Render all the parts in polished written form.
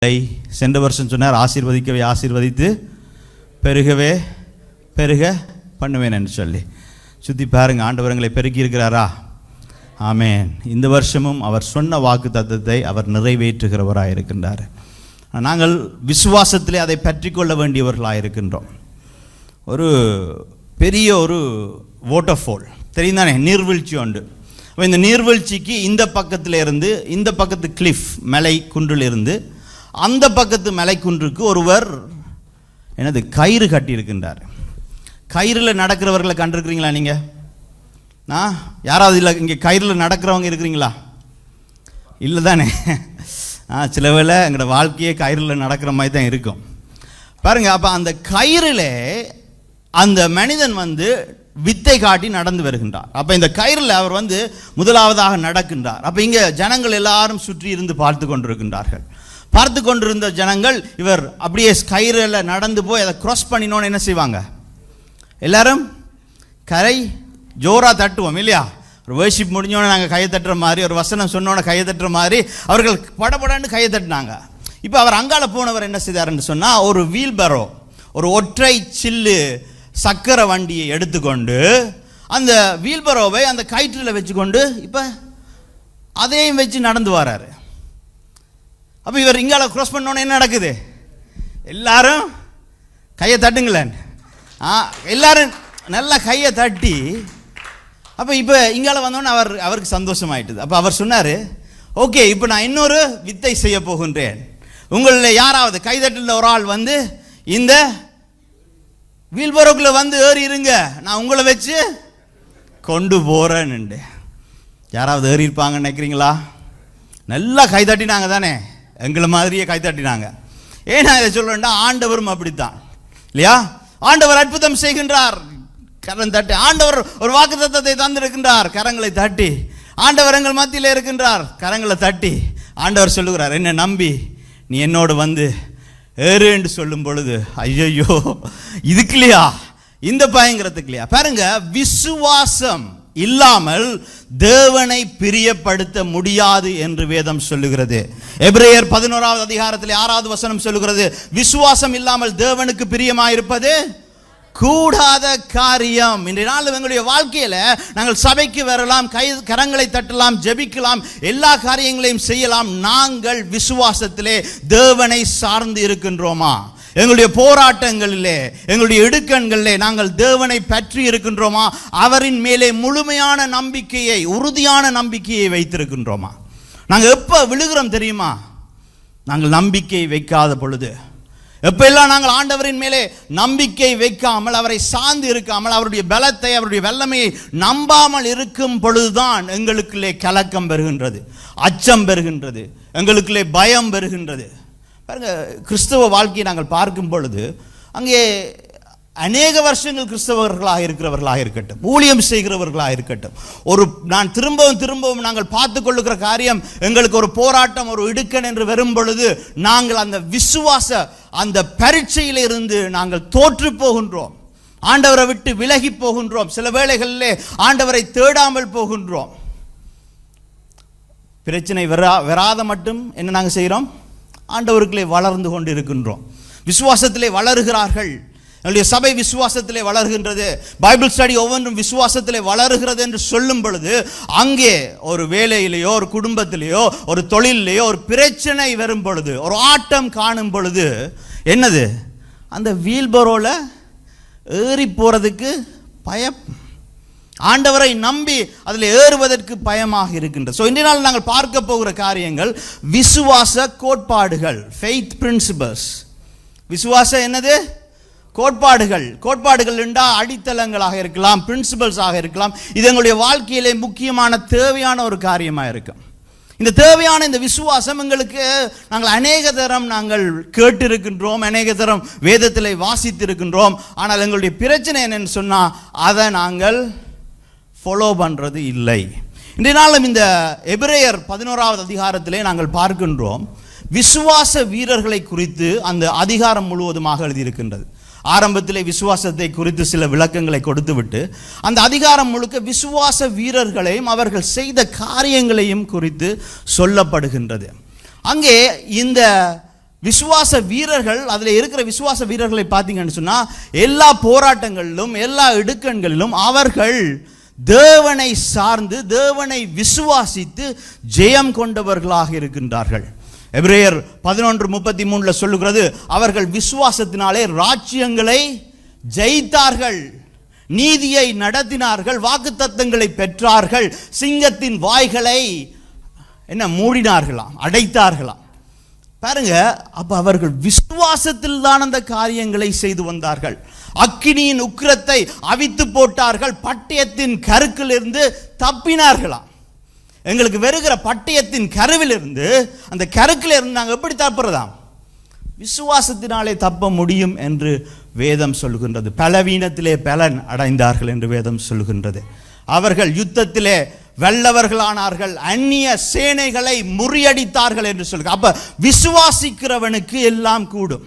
சென்ற வருஷம் சொன்னார், ஆசீர்வதிக்கவே ஆசீர்வதித்து பெருகவே பெருக பண்ணுவேன் என்று சொல்லி. சுற்றி பாருங்க, ஆண்டவரங்களை பெருக்கி இருக்கிறாரா? ஆமேன். இந்த வருஷமும் அவர் சொன்ன வாக்கு தத்தத்தை அவர் நிறைவேற்றுகிறவராக இருக்கின்றார். நாங்கள் விசுவாசத்திலே அதை பற்றி கொள்ள வேண்டியவர்களாக இருக்கின்றோம். ஒரு பெரிய ஒரு வாட்டர்ஃபால் தெரியும் தானே, நீர்வீழ்ச்சி உண்டு. அப்போ இந்த நீர்வீழ்ச்சிக்கு இந்த பக்கத்தில் இருந்து இந்த பக்கத்து கிளிஃப் மலை குன்றிலிருந்து அந்த பக்கத்து மலைக்குன்றுக்கு ஒருவர் கயிறு கட்டியிருக்கின்றார். கயிறில் நடக்கிறவர்களை கண்டிருக்கிறீங்களா நீங்கள்? யாராவது இல்லை இங்கே கயிறில் நடக்கிறவங்க இருக்கிறீங்களா? இல்லை தானே? சில வேளை எங்களோட வாழ்க்கையே கயிறில் நடக்கிற மாதிரி தான் இருக்கும் பாருங்கள். அப்போ அந்த கயிறில் அந்த மனிதன் வித்தை காட்டி நடந்து வருகின்றார். அப்போ இந்த கயிறில் அவர் முதலாவதாக நடக்கின்றார். அப்போ இங்கே ஜனங்கள் எல்லாரும் சுற்றி இருந்து பார்த்து கொண்டிருக்கின்றார்கள். பார்த்து கொண்டிருந்த ஜனங்கள் இவர் அப்படியே கயிறில் நடந்து போய் அதை க்ராஸ் பண்ணினோன்னு என்ன செய்வாங்க? எல்லாரும் கரை ஜோராக தட்டுவோம் இல்லையா? ஒரு வர்ஷிப் முடிஞ்சோன்னே நாங்கள் கையை தட்டுற மாதிரி, ஒரு வசனம் சொன்னோன்னே கையை தட்டுற மாதிரி அவர்கள் படபடன்னு கையை தட்டினாங்க. இப்போ அவர் அங்கால போனவர் என்ன செய்தார்ன்னு சொன்னால், ஒரு வீல்பரோ, ஒரு ஒற்றை சில்லு சக்கர வண்டியை எடுத்துக்கொண்டு அந்த வீல்பரோவை அந்த கயிற்றில் வச்சுக்கொண்டு இப்போ அதையும் வச்சு நடந்து வராரு. அப்போ இவர் இங்கால க்ராஸ் பண்ணோன்னே என்ன நடக்குது? எல்லாரும் கையை தட்டுங்களேன். எல்லாரும் நல்லா கையை தட்டி அப்போ இப்போ இங்கால வந்தோன்னே அவருக்கு சந்தோஷமாயிட்டுது. அப்போ அவர் சொன்னார், ஓகே, இப்போ நான் இன்னொரு வித்தை செய்ய போகின்றேன். உங்களில் யாராவது கைதட்டில் ஒரு ஆள் இந்த வீல்பரோக்குள்ள ஏறி இருங்க, நான் உங்களை வச்சு கொண்டு போகிறேன்னு. யாராவது ஏறி இருப்பாங்கன்னு நினைக்கிறீங்களா? நல்லா கைதட்டினாங்க தானே, எங்களை மாதிரியே கைத்தட்டினாங்க. ஏன்னா இதை சொல்றேன்டா, ஆண்டவரும் அப்படித்தான் இல்லையா? ஆண்டவர் அற்புதம் செய்கின்றார், கரம் தட்டி. ஆண்டவர் ஒரு வாக்குத்தத்தத்தை தந்திருக்கின்றார், கரங்களை தட்டி. ஆண்டவர் எங்கள் மத்தியில் இருக்கின்றார், கரங்களை தட்டி. ஆண்டவர் சொல்லுகிறார், என்ன நம்பி நீ என்னோடு ஏறு என்று சொல்லும் பொழுது, ஐயோ இதுக்கு இல்லையா, இந்த பயங்கரத்துக்கு இல்லையா? பாருங்க, விசுவாசம் இல்லாமல் தேவனை பிரியப்படுத்த முடியாது என்று வேதம் சொல்லுகிறது. எபிரேயர் 11வது அதிகாரத்தில் 6வது வசனம் சொல்லுகிறது, விசுவாசம் இல்லாமல் தேவனுக்கு பிரியமாயிருப்பது கூடாத காரியம். இன்றைய நாள் எங்களுடைய வாழ்க்கையில நாங்கள் சபைக்கு வரலாம், கரங்களை தட்டலாம், ஜெபிக்கலாம், எல்லா காரியங்களையும் செய்யலாம். நாங்கள் விசுவாசத்திலே தேவனை சார்ந்து இருக்கின்றோமா? எங்களுடைய போராட்டங்களிலே, எங்களுடைய இடுக்கண்களிலே நாங்கள் தேவனை பற்றி இருக்கின்றோமா? அவரின் மேலே முழுமையான நம்பிக்கையை, உறுதியான நம்பிக்கையை வைத்திருக்கின்றோமா? நாங்கள் எப்போ விழுகிறோம் தெரியுமா? நாங்கள் நம்பிக்கை வைக்காத பொழுது. எப்பெல்லாம் நாங்கள் ஆண்டவரின் மேலே நம்பிக்கை வைக்காமல், அவரை சார்ந்து இருக்காமல், அவருடைய பலத்தை, அவருடைய வல்லமையை நம்பாமல் இருக்கும் பொழுதுதான் எங்களுக்குள்ளே கலக்கம் பெறுகின்றது, அச்சம் பெறுகின்றது, எங்களுக்குள்ளே பயம் பெறுகின்றது. பாருங்க, கிறிஸ்தவ வாழ்க்கையை நாங்கள் பார்க்கும் பொழுது அங்கே அநேக வருஷங்கள் கிறிஸ்தவர்களாக இருக்கிறவர்களாக இருக்கட்டும், ஊழியம் செய்கிறவர்களாக இருக்கட்டும், நான் திரும்பவும் நாங்கள் பார்த்து கொள்ளுகிற காரியம், எங்களுக்கு ஒரு போராட்டம், ஒரு இடுக்கன் என்று வரும் பொழுது நாங்கள் அந்த விசுவாச அந்த பரீட்சையில் இருந்து நாங்கள் தோற்று போகின்றோம், ஆண்டவரை விட்டு விலகி போகின்றோம், சில வேளைகளிலே ஆண்டவரை தேடாமல் போகின்றோம். பிரச்சனை வராத மட்டும் என்ன நாங்கள் செய்கிறோம்? ஆண்டவருக்குள்ளே வளர்ந்து கொண்டு இருக்கின்றோம். விசுவாசத்திலே வளருகிறார்கள். என்னுடைய சபை விசுவாசத்திலே வளர்கின்றது, பைபிள் ஸ்டடி ஒவ்வொன்றும் விசுவாசத்திலே வளருகிறது என்று சொல்லும் பொழுது, அங்கே ஒரு வேலையிலேயோ, ஒரு குடும்பத்திலேயோ, ஒரு தொழிலையோ ஒரு பிரச்சனை வரும் பொழுது, ஒரு ஆட்டம் காணும் பொழுது என்னது? அந்த வீல்பரோல ஏறி போறதுக்கு பயம், ஆண்டவரை நம்பி அதில் ஏறுவதற்கு பயமாக இருக்கின்றது. ஸோ இன்றைய நாள் நாங்கள் பார்க்க போகிற காரியங்கள் விசுவாச கோட்பாடுகள், ஃபெய்த் பிரின்சிபல்ஸ். விசுவாசம் என்னது? கோட்பாடுகள் என்றா அடித்தளங்களாக இருக்கலாம், பிரின்சிபல்ஸாக இருக்கலாம். இது எங்களுடைய வாழ்க்கையிலே முக்கியமான தேவையான ஒரு காரியமாக இருக்கும். இந்த தேவையான இந்த விசுவாசம் எங்களுக்கு நாங்கள் அநேக தரம் நாங்கள் கேட்டிருக்கின்றோம், அநேக தரம் வேதத்தில் வாசித்திருக்கின்றோம். ஆனால் எங்களுடைய பிரச்சனை என்னன்னு சொன்னால், அதை நாங்கள் ஃபாலோ பண்ணுறது இல்லை. இன்றைய நாளும் இந்த எபிரேயர் 11வது அதிகாரத்திலே நாங்கள் பார்க்கின்றோம், விசுவாச வீரர்களை குறித்து அந்த அதிகாரம் முழுவதுமாக எழுதியிருக்கின்றது. ஆரம்பத்திலே விசுவாசத்தை குறித்து சில விளக்கங்களை கொடுத்துவிட்டு அந்த அதிகாரம் முழுக்க விசுவாச வீரர்களையும் அவர்கள் செய்த காரியங்களையும் குறித்து சொல்லப்படுகின்றது. அங்கே இந்த விசுவாச வீரர்கள், அதில் இருக்கிற விசுவாச வீரர்களை பார்த்தீங்கன்னு சொன்னால் எல்லா போராட்டங்களிலும் எல்லா இடுக்கண்களிலும் அவர்கள் தேவனை சார்ந்து தேவனை விசுவாசித்து ஜெயம் கொண்டவர்களாக இருக்கின்றார்கள். எபிரேயர் 11:33 சொல்லுகிறது, அவர்கள் விசுவாசத்தினாலே ராஜ்யங்களை ஜெயித்தார்கள், நீதியை நடத்தினார்கள், வாக்குத்தத்தங்களை பெற்றார்கள், சிங்கத்தின் வாய்களை மூடினார்களாம், அடைத்தார்களாம். பாருங்க, அப்ப அவர்கள் விசுவாசத்தில் தான் அந்த காரியங்களை செய்து வந்தார்கள். அக்கினியின் உக்கிரத்தை அவித்து போட்டார்கள், பட்டயத்தின் கருக்கிலிருந்து தப்பினார்களாம். எங்களுக்கு வருகிற பட்டயத்தின் கருவிலிருந்து, அந்த கருக்கிலிருந்து நாங்கள் எப்படி தப்புறதாம்? விசுவாசத்தினாலே தப்ப முடியும் என்று வேதம் சொல்கின்றது. பலவீனத்திலே பலன் அடைந்தார்கள் என்று வேதம் சொல்கின்றது. அவர்கள் யுத்தத்திலே வல்லவர்களானார்கள், அந்நிய சேனைகளை முறியடித்தார்கள் என்று சொல்லுங்க. அப்ப விசுவாசிக்கிறவனுக்கு எல்லாம் கூடும்.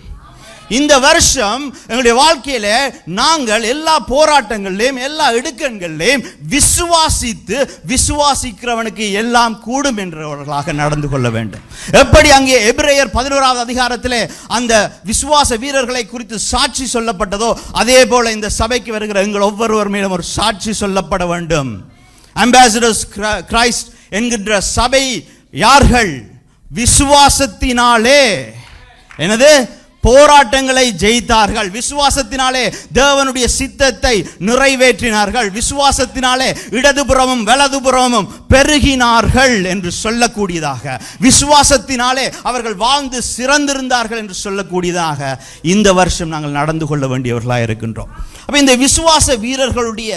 இந்த வருஷம் எங்களுடைய வாழ்க்கையில நாங்கள் எல்லா போராட்டங்களிலும் எல்லா இடுக்கண்களிலும் விசுவாசித்து விசுவாசிக்கிறவனுக்கு எல்லாம் கூடும் என்றவர்களாக நடந்து கொள்ள வேண்டும். எப்படி அங்கே எபிரேயர் 11வது அதிகாரத்திலே அந்த விசுவாச வீரர்களை குறித்து சாட்சி சொல்லப்பட்டதோ, அதே போல இந்த சபைக்கு வருகிற எங்கள் ஒவ்வொருவர் மேலும் ஒரு சாட்சி சொல்லப்பட வேண்டும். அம்பாசிடர்ஸ் கிரைஸ்ட் என்கின்ற சபை யார்கள்? விசுவாசத்தினாலே என்னது போராட்டங்களை ஜெயித்தார்கள், விசுவாசத்தினாலே தேவனுடைய சித்தத்தை நிறைவேற்றினார்கள், விசுவாசத்தினாலே இடதுபுறமும் வலதுபுறமும் பெருகினார்கள் என்று சொல்லக்கூடியதாக, விசுவாசத்தினாலே அவர்கள் வாழ்ந்து சிறந்திருந்தார்கள் என்று சொல்லக்கூடியதாக இந்த வருஷம் நாங்கள் நடந்து கொள்ள வேண்டியவர்களாக இருக்கின்றோம். அப்ப இந்த விசுவாச வீரர்களுடைய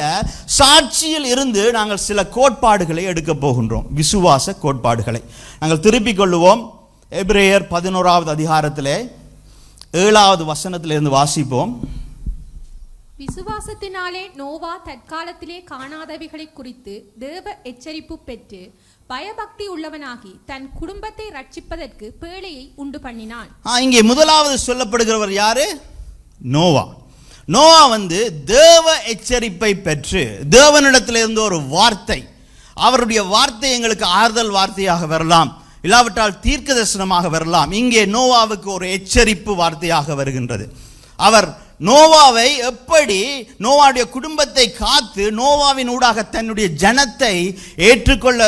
சாட்சியில் இருந்து நாங்கள் சில கோட்பாடுகளை எடுக்க போகின்றோம். விசுவாச கோட்பாடுகளை நாங்கள் திருப்பிக் கொள்ளுவோம். எபிரேயர் 11வது அதிகாரத்திலே 7வது வசனத்திலிருந்து வாசிப்போம். விசுவாசத்தினாலே நோவா தற்காலத்திலே காணாதவைகளை குறித்து தேவ எச்சரிப்பு பெற்று பயபக்தி உள்ளவனாகி தன் குடும்பத்தை ரட்சிப்பதற்கு பேழையை உண்டு பண்ணினான். இங்கே முதலாவது சொல்லப்படுகிறவர் யாரு? நோவா. நோவா தேவ எச்சரிப்பை பெற்று, தேவனிடத்திலிருந்து ஒரு வார்த்தை, அவருடைய வார்த்தை எங்களுக்கு ஆறுதல் வார்த்தையாக வரலாம், இல்லாவிட்டால் தீர்க்க தரிசனமாக வரலாம். இங்கே நோவாவுக்கு ஒரு எச்சரிப்பு வார்த்தையாக வருகின்றது. அவர் நோவாவை எப்படி, நோவாவுடைய குடும்பத்தை காத்து நோவாவின் ஊடாக தன்னுடைய ஜனத்தை ஏற்றுக்கொள்ள,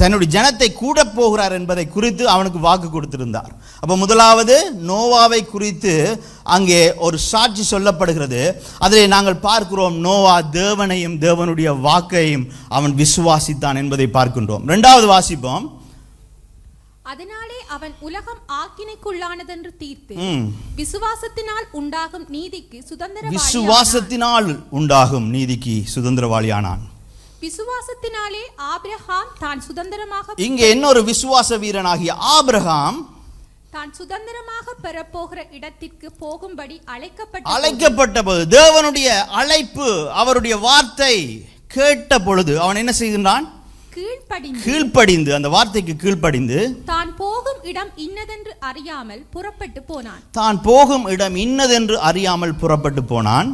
தன்னுடைய ஜனத்தை கூட போகிறார் என்பதை குறித்து அவனுக்கு வாக்கு கொடுத்திருந்தார். அப்போ முதலாவது நோவாவை குறித்து அங்கே ஒரு சாட்சி சொல்லப்படுகிறது. அதில் நாங்கள் பார்க்கிறோம், நோவா தேவனையும் தேவனுடைய வாக்கையும் அவன் விசுவாசித்தான் என்பதை பார்க்கின்றோம். 2வது வாசிப்போம். அதனாலே அவன் உலகம் ஆக்கினைக்குள்ளானதென்று தீர்த்து விசுவாசத்தினால் உண்டாகும் நீதிக்கு சுதந்திரவாளியானான். விசுவாசத்தினாலே ஆபிரகாம் தான் சுதந்திரமாக, இங்கே இன்னொரு விசுவாச வீரனாகிய ஆபிரகாம் தான் சுதந்திரமாக பெறப்போகிற இடத்திற்கு போகும்படி அழைக்கப்பட்ட போது, தேவனுடைய அழைப்பு, அவருடைய வார்த்தை கேட்ட பொழுது அவன் என்ன செய்கின்றான்? கீழ்ப்படிந்து, அந்த வார்த்தைக்கு கீழ்ப்படிந்து தான் போகும் இடம் இன்னதென்று அறியாமல் புறப்பட்டு போனான். தான் போகும் இடம் இன்னதென்று அறியாமல் புறப்பட்டு போனான்.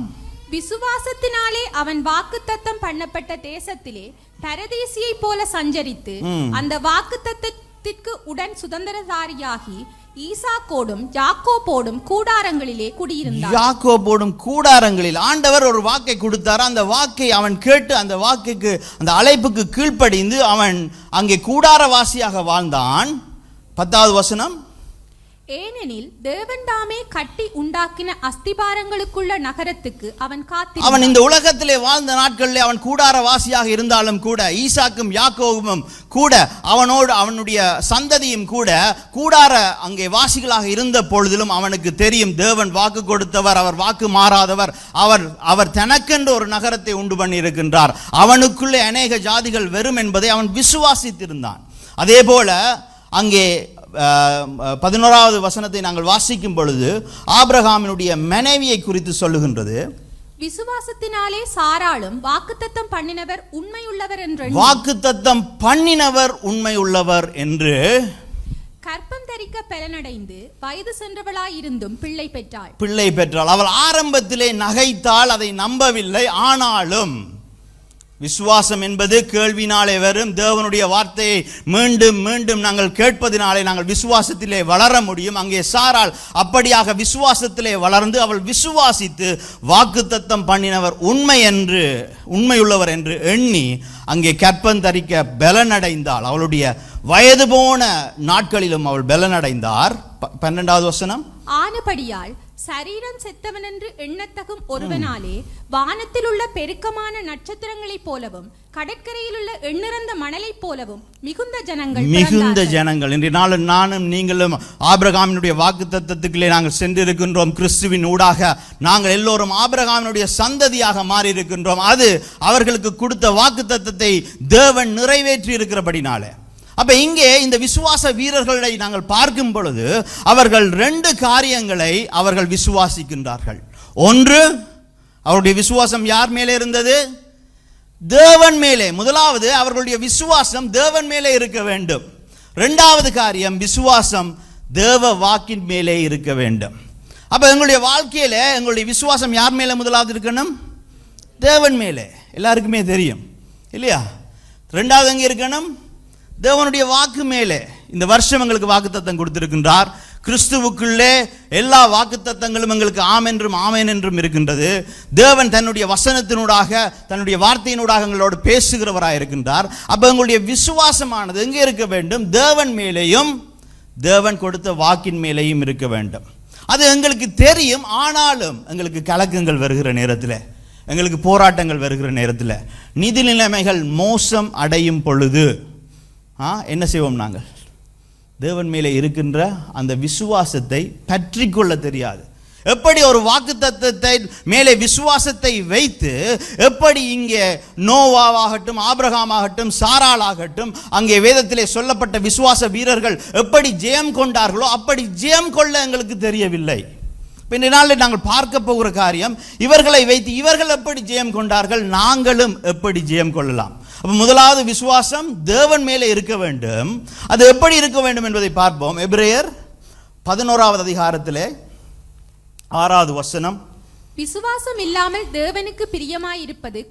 விசுவாசத்தினாலே அவன் வாக்குத்தத்தம் பண்ணப்பட்ட தேசத்திலே பரதேசியை போல சஞ்சரித்து அந்த வாக்குத்தத்தத்திற்கு உடன் சுதந்திரதாரியாகி ஈசாக்கோடும் யாக்கோபோடும் கூடாரங்களிலே குடியிருந்தான். யாக்கோபோடும் கூடாரங்களில் ஆண்டவர் ஒரு வாக்கை கொடுத்தார். அந்த வாக்கை அவன் கேட்டு அந்த வாக்குக்கு, அந்த அழைப்புக்கு கீழ்ப்படிந்து அவன் அங்கே கூடாரவாசியாக வாழ்ந்தான். 10வது வசனம். ஏனெனில் தேவன் தாமே கட்டி உண்டாக்கின அஸ்திபாரங்களுக்குள்ள நகரத்துக்கு அவன் காத்திருந்தான். அவன் இந்த உலகத்திலே வாழ்ந்த நாட்களிலே அவன் கூடாரவாசியாக இருந்தாலும் கூட, ஈசாக்கும் யாக்கோபும் கூட, அவனோடு அவனுடைய சந்ததியும் கூட கூடார அங்கே வாசிகளாக இருந்த பொழுதிலும் அவனுக்கு தெரியும், தேவன் வாக்கு கொடுத்தவர், அவர் வாக்கு மாறாதவர், அவர் தனக்கென்று ஒரு நகரத்தை உண்டு பண்ணி இருக்கின்றார், அவனுக்குள்ளே அநேக ஜாதிகள் வரும் என்பதை அவன் விசுவாசித்திருந்தான். அதே போல அங்கே 11வது வசனத்தை நாங்கள் வாசிக்கும் பொழுது ஆபிரகாமினுடைய மனைவியை குறித்து சொல்லுகின்றது. விசுவாசத்தினாலே சாராளும் வாக்குத்தத்தம் பண்ணினவர் உண்மையுள்ளவர் என்று, வாக்குத்தத்தம் பண்ணினவர் உண்மையுள்ளவர் என்று கற்பம் தரிக்க பலனடைந்து வயது சென்றவளாயிருந்தும் பிள்ளை பெற்றாள். அவள் ஆரம்பத்திலே நகைத்தாள், அதை நம்பவில்லை. ஆனாலும் விசுவாசம் என்பது கேள்வினாலே வரும். தேவனுடைய வார்த்தையை மீண்டும் மீண்டும் நாங்கள் கேட்பதினாலே நாங்கள் விசுவாசத்திலே வளர முடியும். அங்கே சாராள் அப்படியாக விசுவாசத்திலே வளர்ந்து அவள் விசுவாசித்து வாக்குத்தத்தம் பண்ணினவர் உண்மையுள்ளவர் என்று எண்ணி அங்கே கற்பந்தரிக்க பலனடைந்தாள். அவளுடைய வயது போன நாட்களிலும் அவள் பலனடைந்தார். 12வது வசனம், ஆனபடியால் சரீரம் செத்தவன் என்று எண்ணத்தகும் ஒருவனாலே வானத்தில் உள்ள பெருக்கமான நட்சத்திரங்களைப் போலவும் கடற்கரையில் உள்ள எண்ணிறந்த மணலைப் போலவும் மிகுந்த ஜனங்கள். இன்றைய நாள் நானும் நீங்களும் ஆபிரகாமினுடைய வாக்குத்தத்தத்துக்குள்ளே நாங்கள் சென்றிருக்கின்றோம். கிறிஸ்துவின் ஊடாக நாங்கள் எல்லோரும் ஆபிரகாமினுடைய சந்ததியாக மாறி இருக்கின்றோம். அது அவர்களுக்கு கொடுத்த வாக்குத்தத்தத்தை தேவன் நிறைவேற்றி இருக்கிறபடினாலே. அப்ப இங்கே இந்த விசுவாச வீரர்களை நாங்கள் பார்க்கும் பொழுது அவர்கள் 2 காரியங்களை அவர்கள் விசுவாசிக்கின்றார்கள். ஒன்று, அவருடைய விசுவாசம் யார் மேலே இருந்தது? தேவன் மேலே. முதலாவது, அவர்களுடைய விசுவாசம் தேவன் மேலே இருக்க வேண்டும். 2வது காரியம், விசுவாசம் தேவ வாக்கின் மேலே இருக்க வேண்டும். அப்ப எங்களுடைய வாழ்க்கையில எங்களுடைய விசுவாசம் யார் மேலே முதலாவது இருக்கணும்? தேவன் மேலே. எல்லாருக்குமே தெரியும் இல்லையா? 2வது எங்கே இருக்கணும்? தேவனுடைய வாக்கு மேலே. இந்த வருஷம் எங்களுக்கு வாக்குத்தத்தம் கொடுத்திருக்கின்றார். கிறிஸ்துவுக்குள்ளே எல்லா வாக்குத்தத்தங்களும் எங்களுக்கு ஆம் என்றும் ஆமேன் என்றும் இருக்கின்றது. தேவன் தன்னுடைய வசனத்தினூடாக தன்னுடைய வார்த்தையினூடாக எங்களோடு பேசுகிறவராக இருக்கின்றார். அப்ப எங்களுடைய விசுவாசமானது எங்கே இருக்க வேண்டும்? தேவன் மேலேயும் தேவன் கொடுத்த வாக்கின் மேலேயும் இருக்க வேண்டும். அது எங்களுக்கு தெரியும். ஆனாலும் எங்களுக்கு கலக்கங்கள் வருகிற நேரத்தில், எங்களுக்கு போராட்டங்கள் வருகிற நேரத்தில், நிதி நிலைமைகள் மோசம் அடையும் பொழுது என்ன செய்வோம்? நாங்கள் தேவன் மேலே இருக்கின்ற அந்த விசுவாசத்தை பற்றி கொள்ள தெரியாது. எப்படி ஒரு வாக்குத்தத்தத்தை மேலே விசுவாசத்தை வைத்து எப்படி இங்கே நோவாவாகட்டும், ஆபிரகாமாகட்டும், சாராளாகட்டும், அங்கே வேதத்திலே சொல்லப்பட்ட விசுவாச வீரர்கள் எப்படி ஜெயம் கொண்டார்களோ அப்படி ஜெயம் கொள்ள எங்களுக்கு தெரியவில்லை. இந்த நாளில் நாங்கள் பார்க்க போகிற காரியம், இவர்களை வைத்து இவர்கள் எப்படி ஜெயம் கொண்டார்கள், நாங்களும் எப்படி ஜெயம் கொள்ளலாம். அப்ப முதலாவது விசுவாசம் தேவன் மேலே இருக்க வேண்டும். அது எப்படி இருக்க வேண்டும் என்பதை பார்ப்போம். எபிரேயர் 11வது அதிகாரத்திலே 6வது வசனம், விசுவாசம் இல்லாமல் தேவனுக்கு பிரியமாய் இருப்பது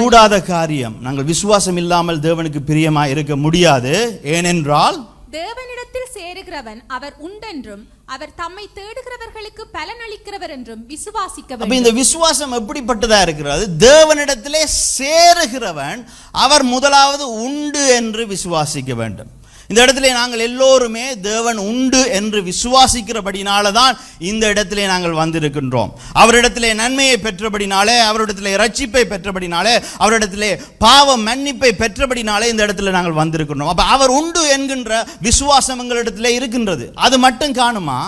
கூடாத காரியம். நாங்கள் விசுவாசம் இல்லாமல் தேவனுக்கு பிரியமாய் இருக்க முடியாது. ஏனென்றால் தேவனிடத்தில் சேருகிறவன் அவர் உண்டென்றும் அவர் தம்மை தேடுகிறவர்களுக்கு பலன் அளிக்கிறவர் என்றும் விசுவாசிக்க வேண்டும். இந்த விசுவாசம் எப்படிப்பட்டதா இருக்கிறது? தேவனிடத்திலே சேருகிறவன் அவர் முதலாவது உண்டு என்று விசுவாசிக்க வேண்டும். இந்த இடத்திலே நாங்கள் எல்லோருமே தேவன் உண்டு என்று விசுவாசிக்கிறபடினால தான் இந்த இடத்திலே நாங்கள் வந்திருக்கின்றோம். அவரிடத்திலே நன்மையை பெற்றபடினாலே, அவரிடத்திலே இரட்சிப்பை பெற்றபடினாலே, அவரிடத்திலே பாவ மன்னிப்பை பெற்றபடினாலே இந்த இடத்துல நாங்கள் வந்திருக்கின்றோம். அப்ப அவர் உண்டு என்கின்ற விசுவாசம் எங்களிடத்திலே இருக்கின்றது. அது மட்டும் காணுமா?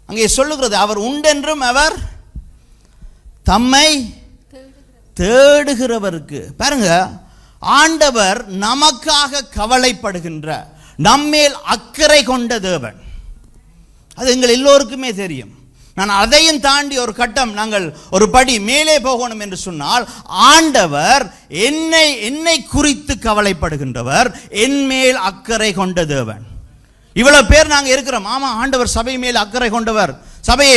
அங்கே சொல்லுகிறது அவர் உண்டென்றும் அவர் தம்மை தேடுகிறவருக்கு. பாருங்க, ஆண்டவர் நமக்காக கவலைப்படுகின்ற, நம்மேல் அக்கறை கொண்ட தேவன். அது எங்கள் எல்லோருக்குமே தெரியும். நான் அதையும் தாண்டி ஒரு கட்டம், நாங்கள் ஒரு படி மேலே போகணும் என்று சொன்னால், ஆண்டவர் என்னை குறித்து கவலைப்படுகின்றவர், என் மேல் அக்கறை கொண்ட தேவன். இவ்வளவு பேர் நாங்கள் இருக்கிறோம். ஆமா, ஆண்டவர் சபை மேல் அக்கறை கொண்டவர், சபையை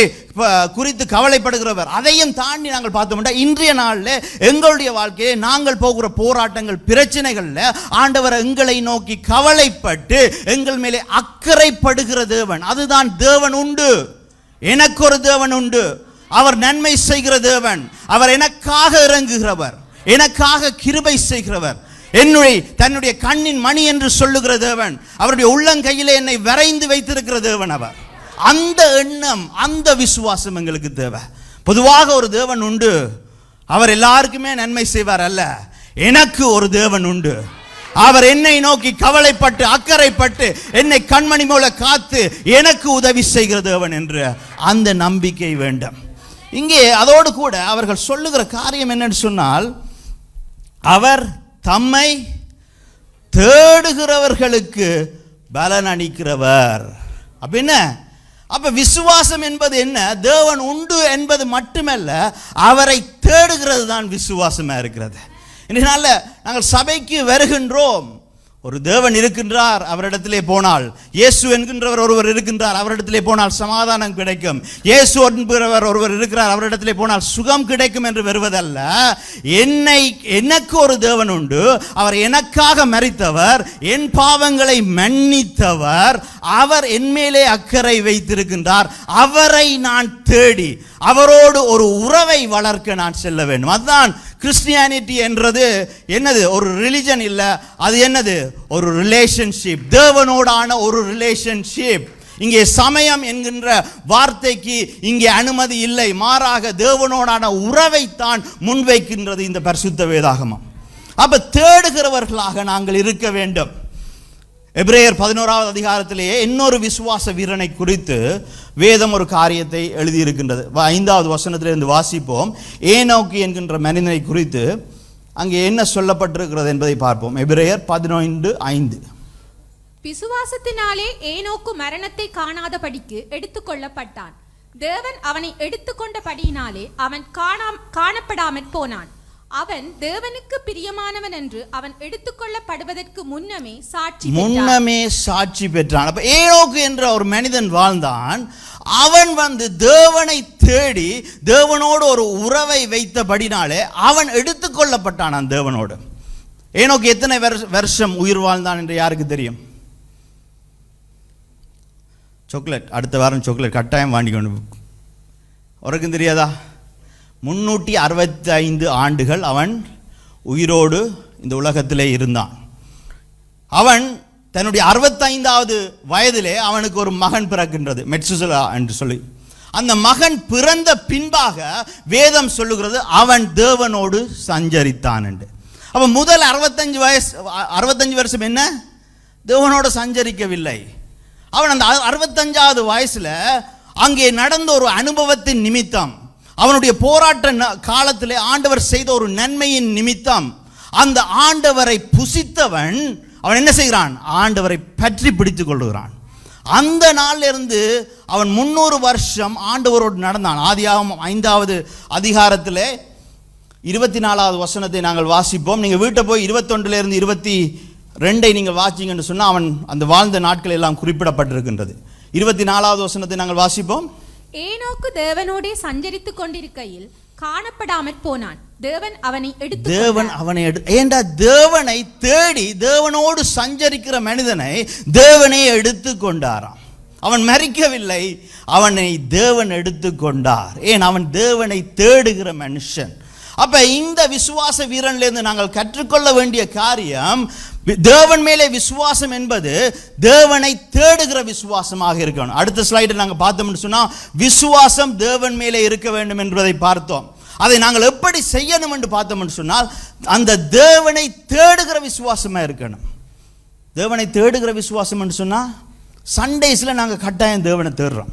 குறித்து கவலைப்படுகிறவர். அதையும் தாண்டி நாங்கள் பார்த்தோம்னா இன்றைய நாளில் எங்களுடைய வாழ்க்கையை நாங்கள் போகிற போராட்டங்கள், பிரச்சனைகள்ல ஆண்டவர் எங்களை நோக்கி கவலைப்பட்டு எங்கள் மேலே அக்கறைப்படுகிற தேவன். அதுதான் தேவன் உண்டு. எனக்கு ஒரு தேவன் உண்டு. அவர் நன்மை செய்கிற தேவன். அவர் எனக்காக இறங்குகிறவர், எனக்காக கிருபை செய்கிறவர், தன்னுடைய கண்ணின் மணி என்று சொல்லுகிற தேவன், அவருடைய உள்ளங்கையிலே என்னை வரைந்து வைத்திருக்கிற தேவன் அவர். அந்த எண்ணம், அந்த விசுவாசம் எங்களுக்கு தேவை. பொதுவாக ஒரு தேவன் உண்டு, அவர் எல்லாருக்குமே நன்மை செய்வார் அல்ல. எனக்கு ஒரு தேவன் உண்டு, அவர் என்னை நோக்கி கவலைப்பட்டு அக்கறைப்பட்டு என்னை கண்மணி போல காத்து எனக்கு உதவி செய்கிற தேவன் என்று அந்த நம்பிக்கை வேண்டும். இங்கே அதோடு கூட அவர்கள் சொல்லுகிற காரியம் என்னன்னு சொன்னால், அவர் தம்மை தேடுகிறவர்களுக்கு பலன் அளிக்கிறவர். அப்ப விசுவாசம் என்பது என்ன? தேவன் உண்டு என்பது மட்டுமல்ல, அவரை தேடுகிறது தான் விசுவாசமா இருக்கிறது. இதனால நாங்கள் சபைக்கு வருகின்றோம், ஒரு தேவன் இருக்கின்றார், அவரிடத்திலே போனால், இயேசு என்கின்றவர் ஒருவர் இருக்கின்றார், அவரிடத்திலே போனால் சமாதானம் கிடைக்கும், இயேசு என்கிறவர் ஒருவர் இருக்கிறார், அவரிடத்திலே போனால் சுகம் கிடைக்கும் என்று வருவதல்ல. எனக்கு ஒரு தேவன் உண்டு, அவர் எனக்காக மரித்தவர், என் பாவங்களை மன்னித்தவர், அவர் என்மேலே அக்கறை வைத்திருக்கின்றார், அவரை நான் தேடி அவரோடு ஒரு உறவை வளர்க்க நான் செல்ல வேண்டும். அதுதான் கிறிஸ்டியானிட்டி என்றது. என்னது? ஒரு ரிலிஜன் இல்ல, அது என்னது? ஒரு ரிலேஷன்ஷிப், தேவனோடான ஒரு ரிலேஷன்ஷிப். இங்கே சமயம் என்கின்ற வார்த்தைக்கு இங்கே அனுமதி இல்லை, மாறாக தேவனோடான உறவைத்தான் முன்வைக்கின்றது இந்த பரிசுத்த வேதாகமம். அப்ப தேடுகிறவர்களாக நாங்கள் இருக்க வேண்டும். எபிரேயர் 11வது அதிகாரத்திலேயே இன்னொரு விசுவாச வீரனை குறித்து வேதம் ஒரு காரியத்தை எழுதியிருக்கின்றது. 5வது வசனத்திலிருந்து வாசிப்போம். ஏனோக்கு என்கின்ற மனிதனை குறித்து அங்கே என்ன சொல்லப்பட்டிருக்கிறது என்பதை பார்ப்போம். எபிரேயர் 11:5. விசுவாசத்தினாலே ஏனோக்கு மரணத்தை காணாதபடிக்கு எடுத்துக்கொள்ளப்பட்டான். தேவன் அவனை எடுத்துக்கொண்டபடியினாலே அவன் காணப்படாமற் போனான். அவன் தேவனுக்கு பிரியமானவன் என்று அவன் எடுத்துக்கொள்ளப்படுவதற்கு முன்னமே சாட்சி பெற்றான். அப்ப ஏனோக்கு என்ற ஒரு மனிதன் வாழ்ந்தான். அவன் தேவனை தேடி தேவனோடு ஒரு உறவை வைத்தபடினாலே அவன் எடுத்துக்கொள்ளப்பட்டான் தேவனோடு. ஏனோக்கு எத்தனை வருஷம் உயிர் வாழ்ந்தான் என்று யாருக்கு தெரியும்? சாக்லேட், அடுத்த வாரம் சாக்லேட் கட்டாயம் வாங்கி கொண்டு. உனக்கும் தெரியாதா? 365 ஆண்டுகள் அவன் உயிரோடு இந்த உலகத்திலே இருந்தான். அவன் தன்னுடைய 65வது வயதிலே அவனுக்கு ஒரு மகன் பிறக்கின்றது, மெட்சுசலா என்று சொல்லி. அந்த மகன் பிறந்த பின்பாக வேதம் சொல்லுகிறது அவன் தேவனோடு சஞ்சரித்தான் என்று. அப்ப முதல் 65 வருஷம் என்ன? தேவனோடு சஞ்சரிக்கவில்லை. அவன் அந்த 65வது வயசுல அங்கே நடந்த ஒரு அனுபவத்தின் நிமித்தம், அவனுடைய போராட்ட காலத்திலே ஆண்டவர் செய்த ஒரு நன்மையின் நிமித்தம், அந்த ஆண்டவரை புசித்தவன் அவன் என்ன செய்கிறான்? ஆண்டவரை பற்றி பிடித்துக் கொள்கிறான். அந்த நாளிலிருந்து அவன் 300 வருஷம் ஆண்டவரோடு நடந்தான். ஆதியாகமம் 5வது அதிகாரத்திலே 24வது வசனத்தை நாங்கள் வாசிப்போம். நீங்கள் வீட்டை போய் 21 22 நீங்கள் வாசிங்கன்னு சொன்னால் அவன் அந்த வாழ்ந்த நாட்கள் எல்லாம் குறிப்பிடப்பட்டிருக்கின்றது. 24வது வசனத்தை நாங்கள் வாசிப்போம். ஏனோக்கு தேவனோடே சஞ்சரித்துக் கொண்டிருக்கையில் காணப்படாமற் போனான். தேவன் அவனை ஏண்டா தேவனை தேடி தேவனோடு சஞ்சரிக்கிற மனிதனை தேவனே எடுத்து கொண்டாராம். அவன் மரிக்கவில்லை, அவனை தேவன் எடுத்து கொண்டார். ஏன்? அவன் தேவனை தேடுகிற மனுஷன். அப்ப இந்த விசுவாச வீரனிலிருந்து நாங்கள் கற்றுக்கொள்ள வேண்டிய காரியம், தேவன் மேலே விசுவாசம் என்பது தேவனை தேடுகிற விசுவாசமாக இருக்கணும். அடுத்த ஸ்லைடை நாங்கள் பார்த்தோம்னு சொன்னா விசுவாசம் தேவன் மேலே இருக்க வேண்டும் என்பதை பார்த்தோம். அதை நாங்கள் எப்படி செய்யணும் என்று பார்த்தோம்னு சொன்னால் அந்த தேவனை தேடுகிற விசுவாசமா இருக்கணும். தேவனை தேடுகிற விசுவாசம் என்று சொன்னா சண்டேஸ்ல நாங்கள் கட்டாயம் தேவனை தேடுறோம்,